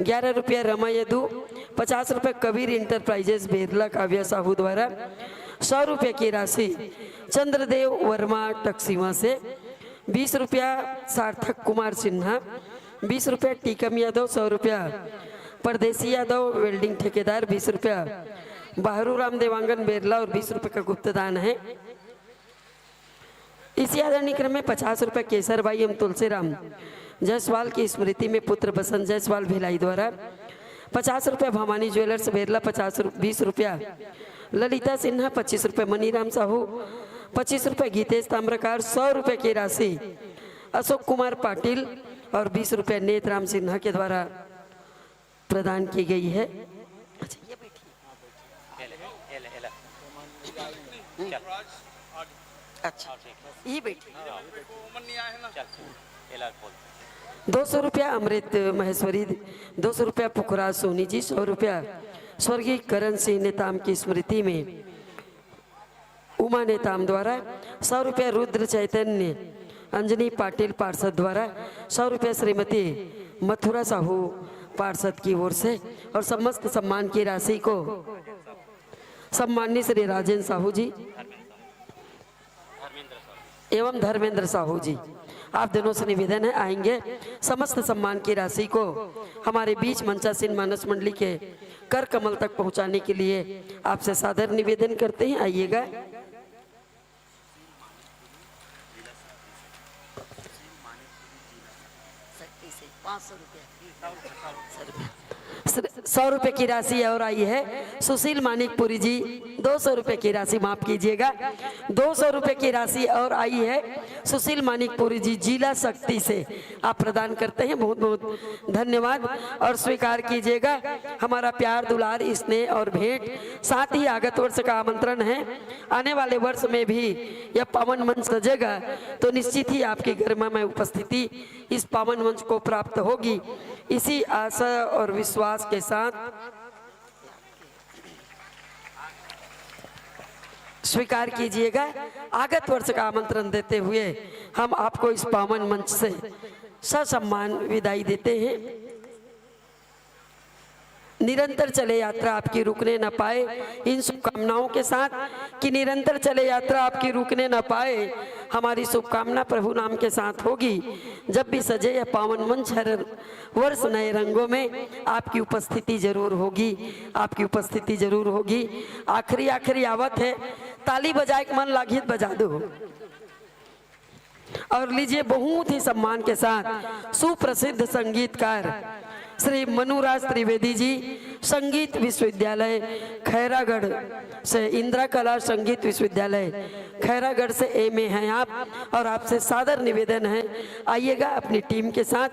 11 रुपया। रमा यदु 50 रुपये। कबीर इंटरप्राइजेस बेरला काव्या साहू द्वारा 100 रुपये की राशि चंद्रदेव वर्मा टक्सीमा से 20 रुपया। सार्थक कुमार सिन्हा 20 रुपया। टीकम यादव 100 रुपया। परदेसी यादव वेल्डिंग ठेकेदार 20 रुपया। बहरू राम देवांगन बेरला और 20 रुपये का गुप्तदान है। इसी आदरणीय क्रम में 50 रुपये केसर भाई एवं तुलसीराम जायसवाल की स्मृति में पुत्र बसंत जायसवाल भिलाई द्वारा 50 रुपये। भवानी ज्वेलर्स बेरला 20 रुपया। ललिता सिन्हा 25 रुपये। मनीराम साहू 25 रुपये। गीतेश ताम्रकार 100 रुपये की राशि अशोक कुमार पाटिल और 20 रुपये नेतराम सिन्हा के द्वारा प्रदान की गई है। अच्छा ये अच्छा ये बैठी 200 रुपया। अमृत महेश्वरी 200 रुपया। पुखराज सोनी जी 100 रुपया। स्वर्गीय करण सिंह नेताम की स्मृति में उमा नेताम द्वारा 100 रुपया। रुद्र चैतन्य अंजनी पाटिल पार्षद द्वारा 100 रुपया। श्रीमती मथुरा साहू पार्षद की ओर से। और समस्त सम्मान की राशि को सम्माननीय श्री राजेंद्र साहू जी एवं धर्मेंद्र साहू जी, आप दोनों से निवेदन है आएंगे। समस्त सम्मान की राशि को हमारे बीच मंचासीन मानस मंडली के कर कमल तक पहुंचाने के लिए आपसे सादर निवेदन करते हैं। आइएगा। सौ रुपए की राशि और आई है सुशील मानिकपुरी जी 200 रुपए की राशि, माफ कीजिएगा 200 रुपए की राशि और आई है सुशील मानिकपुरी जी जिला शक्ति से आप प्रदान करते हैं। बहुत बहुत धन्यवाद और स्वीकार कीजिएगा हमारा प्यार दुलार स्नेह और भेंट। साथ ही आगत वर्ष का आमंत्रण है। आने वाले वर्ष में भी यह पावन मंच सजेगा तो निश्चित ही आपकी गरिमामय उपस्थिति इस पावन मंच को प्राप्त होगी। इसी आशा और विश्वास के साथ स्वीकार कीजिएगा आगत वर्ष का आमंत्रण देते हुए हम आपको इस पावन मंच से ससम्मान विदाई देते हैं। निरंतर चले यात्रा आपकी रुकने न पाए, इन शुभकामनाओं के साथ कि निरंतर चले यात्रा आपकी रुकने न पाए, हमारी शुभकामना प्रभु नाम के साथ होगी। जब भी सजे यह पावन मंच हर वर्ष नए रंगों में आपकी उपस्थिति जरूर होगी, आपकी उपस्थिति जरूर होगी। आखिरी आवत है, ताली बजाए मन लागित बजा दो और लीजिए बहुत ही सम्मान के साथ सुप्रसिद्ध संगीतकार श्री मनुराज त्रिवेदी जी संगीत विश्वविद्यालय खैरागढ़ से, इंदिरा कला संगीत विश्वविद्यालय खैरागढ़ से एमए हैं आप, और आपसे सादर निवेदन है आइएगा अपनी टीम के साथ,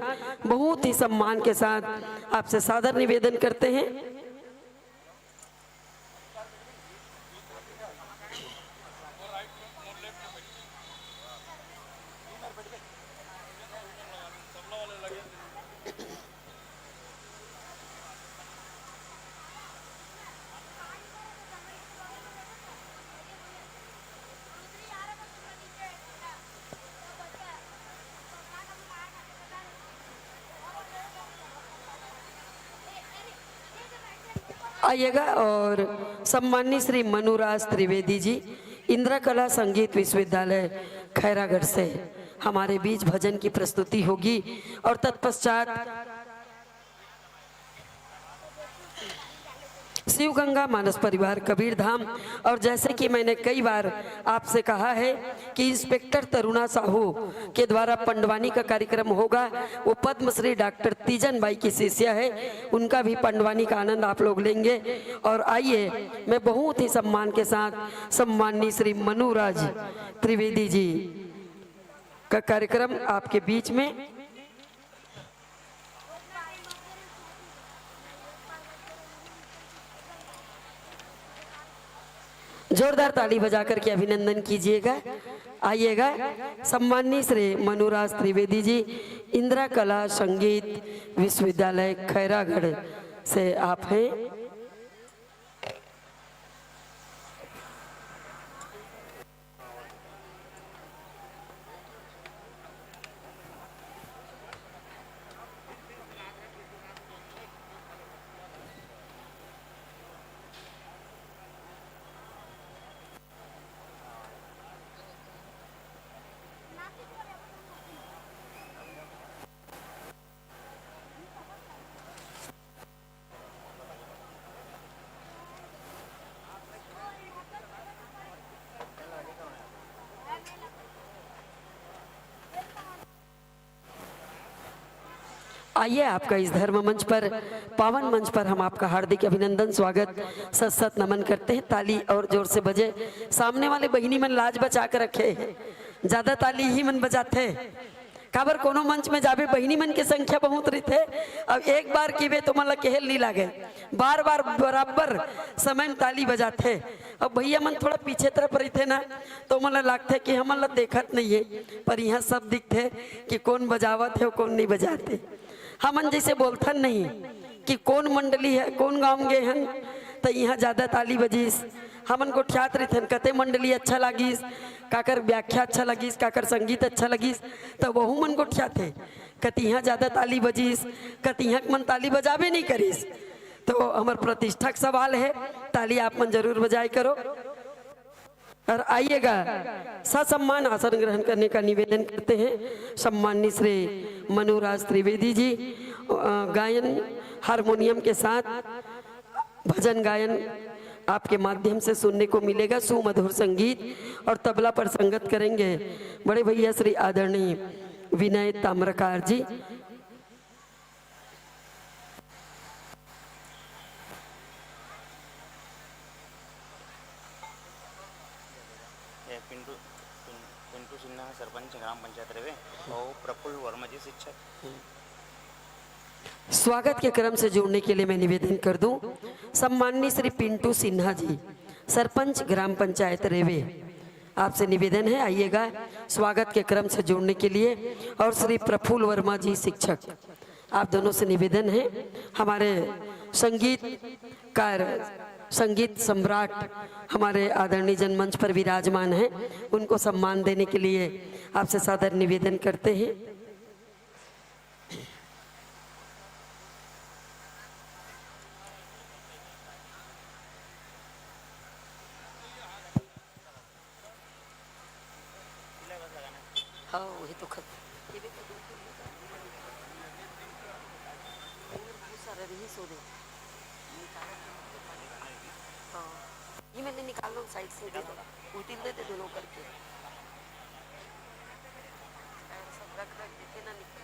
बहुत ही सम्मान के साथ आपसे सादर निवेदन करते हैं। आइएगा और सम्मानित श्री मनुराज त्रिवेदी जी इंदिरा कला संगीत विश्वविद्यालय खैरागढ़ से हमारे बीच भजन की प्रस्तुति होगी, और तत्पश्चात शिव गंगा मानस परिवार कबीर धाम। और जैसे कि मैंने कई बार आपसे कहा है कि इंस्पेक्टर तरुणा साहू के द्वारा पंडवानी का कार्यक्रम होगा, वो पद्मश्री डॉक्टर तीजन बाई की शिष्य है, उनका भी पंडवानी का आनंद आप लोग लेंगे। और आइए मैं बहुत ही सम्मान के साथ सम्माननीय श्री मनुराज त्रिवेदी जी का कार्यक्रम आपके बीच में जोरदार ताली बजाकर के अभिनंदन कीजिएगा। आइएगा सम्माननीय श्री मनुराज त्रिवेदी जी इंदिरा कला संगीत विश्वविद्यालय खैरागढ़ से आप हैं। आइए आपका इस धर्म मंच पर, पावन मंच पर हम आपका हार्दिक अभिनंदन, स्वागत, सत सत नमन करते हैं। ताली और जोर से बजे। सामने वाले बहिनी मन लाज बचा कर रखे, ज्यादा ताली ही मन बजाते काबर कोनो मंच में जाबे बहिनी मन की संख्या बहुत रही थे। अब एक बार कीवे तो मतलब केहल नहीं लागे, बार बार बराबर समय में ताली बजाते। अब भैया मन थोड़ा पीछे तरफ रही थे ना, तो मतलब लगते कि हम मतलब देखत नहीं है, पर यहाँ सब दिखते कि कौन बजावत है और कौन नहीं बजाते। हमन जैसे बोलथन नहीं कि कौन मंडली है, कौन गाँव गए हैं, तो यहाँ ज्यादा ताली बजीस। हमन को ख्यात रही थे कते मंडली अच्छा लगिस, काकर व्याख्या अच्छा लगिस, काकर संगीत अच्छा लगिस, तो वहू मन को ख्यात है कति यहाँ ज्यादा ताली बजीस, कति यहाँ मन ताली बजाबे नहीं करीस। तो हमार प्रतिष्ठा का सवाल है, ताली आप मन जरूर बजाई करो। और आइएगा ससम्मान आसन ग्रहण करने का निवेदन करते हैं। सम्माननीय श्री मनुराज त्रिवेदी जी गायन हारमोनियम के साथ भजन गायन आपके माध्यम से सुनने को मिलेगा, सुमधुर संगीत, और तबला पर संगत करेंगे बड़े भैया श्री आदरणीय विनय ताम्रकार जी। पिंटू सिन्हा सरपंच ग्राम पंचायत रेवे और प्रफुल्ल वर्मा जी शिक्षक। स्वागत के क्रम से जुड़ने के लिए मैं निवेदन कर दूं, सम्माननीय श्री पिंटू सिन्हा जी सरपंच ग्राम पंचायत रेवे, आपसे निवेदन है आइएगा स्वागत के क्रम से जुड़ने के लिए। और श्री प्रफुल्ल वर्मा जी शिक्षक, आप दोनों से निवेदन है, हमारे संगीतकार संगीत सम्राट हमारे आदरणीय जनमंच पर विराजमान हैं, उनको सम्मान देने के लिए आपसे सादर निवेदन करते हैं। हाँ वही तो ये मैंने निकाल लो साइड से, दे दो उतिल दे दे दोनों करके, सब रख रख देखे ना निकल।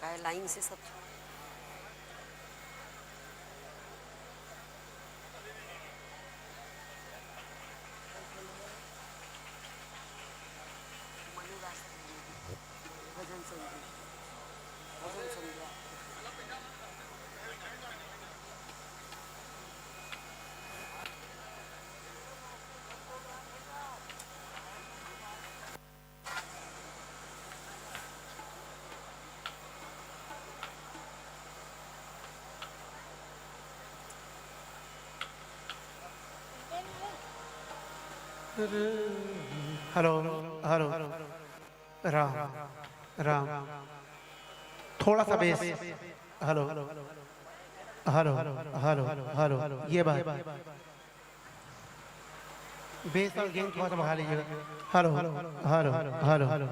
है लाइन से सब। भजन संध्या हेलो हेलो राम राम थोड़ा सा base. Hello hello hello hello ये बात बेस और गेन थोड़ा सा बढ़ा लीजिएगा। हेलो हेलो हेलो हेलो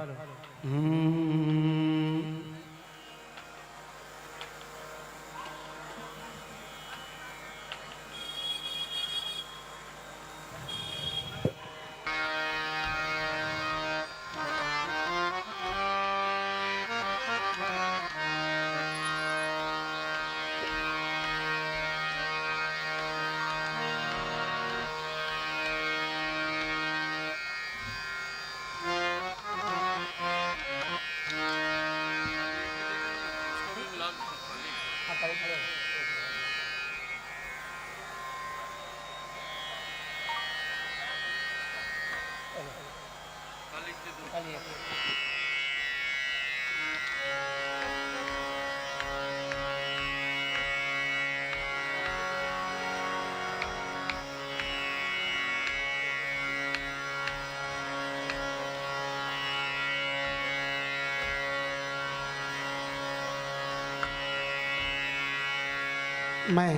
मैं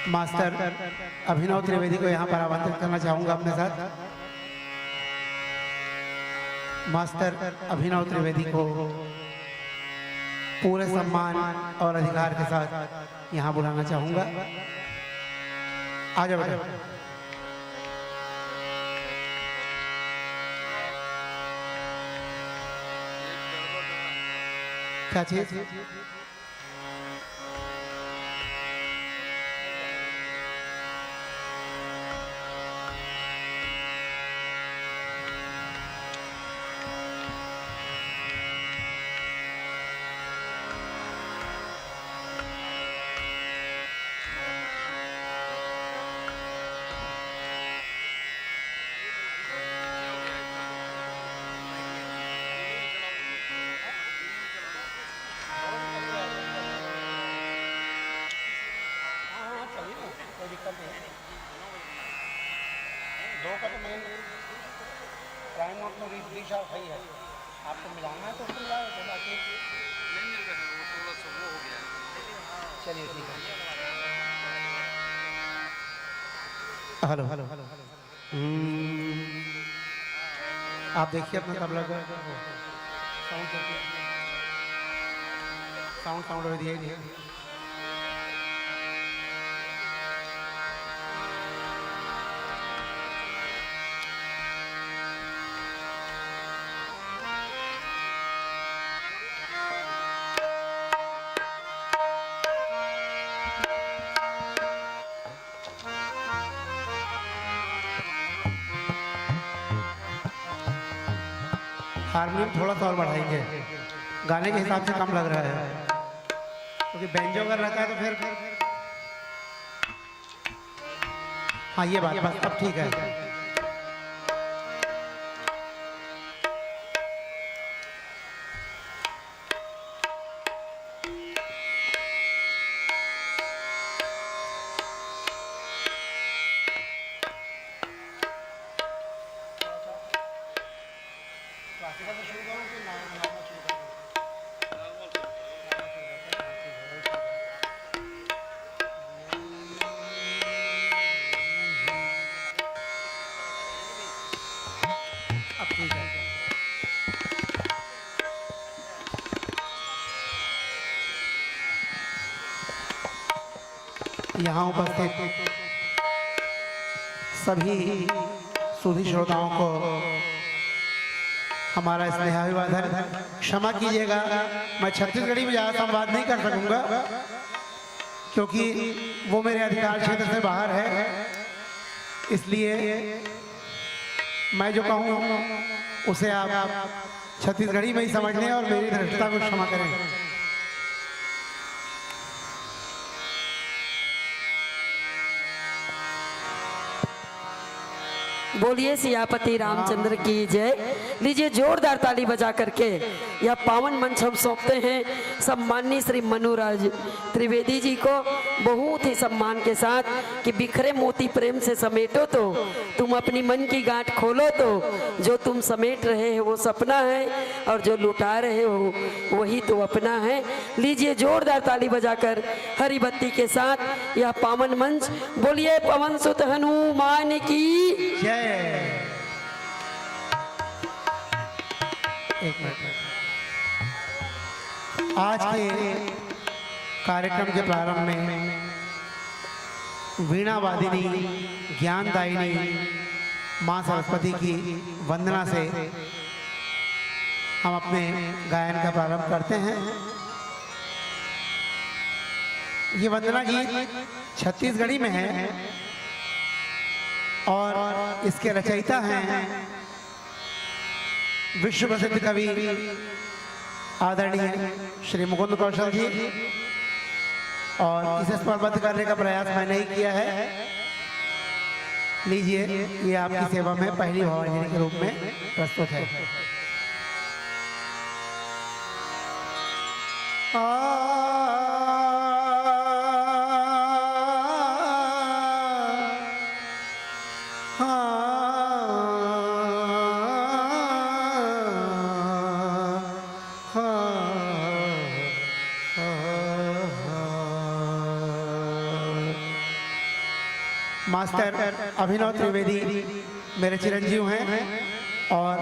मास्टर अभिनव त्रिवेदी को यहाँ पर आमंत्रित करना चाहूँगा अपने साथ। मास्टर अभिनव त्रिवेदी को पूरे सम्मान और अधिकार के साथ यहाँ बुलाना चाहूँगा। आ जाओ बेटा। क्या चीज? आपको मिलाना है तो उसको मिलाओ, बाकी नहीं मिल रहा है, वो थोड़ा सा वो हो गया है। चलिए ठीक है। हेलो हेलो हेलो आप देखिए अपना तबला का साउंड साउंड हो दिया। हारमोनियम थोड़ा सा और बढ़ाएंगे, गाने के हिसाब से कम लग रहा है, क्योंकि बैंजो अगर रहता है तो फिर हाँ ये बात बस अब ठीक है। यहाँ उपस्थित सभी सुधी श्रोताओं को हमारा स्नेहाभिवादन। क्षमा कीजिएगा, मैं छत्तीसगढ़ी में ज़्यादा संवाद नहीं कर सकूंगा क्योंकि वो मेरे अधिकार क्षेत्र से बाहर है। इसलिए मैं जो कहूँ उसे आप छत्तीसगढ़ी में ही समझ लें और मेरी धृष्टता को क्षमा करें। बोलिए सियापति रामचंद्र की जय। लीजिए जोरदार ताली बजा करके यह पावन मंच हम सौंपते हैं सम्माननीय श्री मनुराज त्रिवेदी जी को बहुत ही सम्मान के साथ कि बिखरे मोती प्रेम से समेटो तो तुम अपनी मन की गांठ खोलो तो जो तुम समेट रहे हो वो सपना है और जो लुटा रहे हो वही तो अपना है। लीजिए जोरदार ताली बजाकर हरी बत्ती के साथ यह पावन मंच। बोलिए पवन सुत हनुमान की जय। एक मिनट, आज के कार्यक्रम के प्रारंभ में वीणा वादिनी ज्ञानदायिनी माँ सरस्वती की वंदना से हम अपने गायन का प्रारंभ करते हैं। ये वंदना गीत छत्तीसगढ़ी में है और इसके रचयिता हैं विश्व प्रसिद्ध कवि आदरणीय श्री मुकुंद कौशल जी, और इसे स्वरबद्ध करने का प्रयास मैंने ही किया है। लीजिए, ये आपकी सेवा में पहली भावांजलि के रूप में प्रस्तुत है। मास्टर अभिनव त्रिवेदी मेरे चिरंजीव हैं और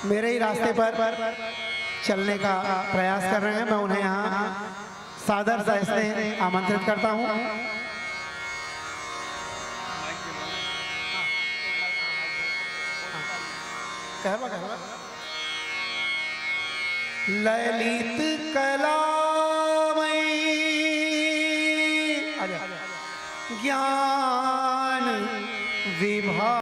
मेरे ही रास्ते पर चलने का प्रयास कर रहे हैं। मैं उन्हें यहाँ सादर से आमंत्रित करता हूँ। ललित कलामयी ज्ञान विभा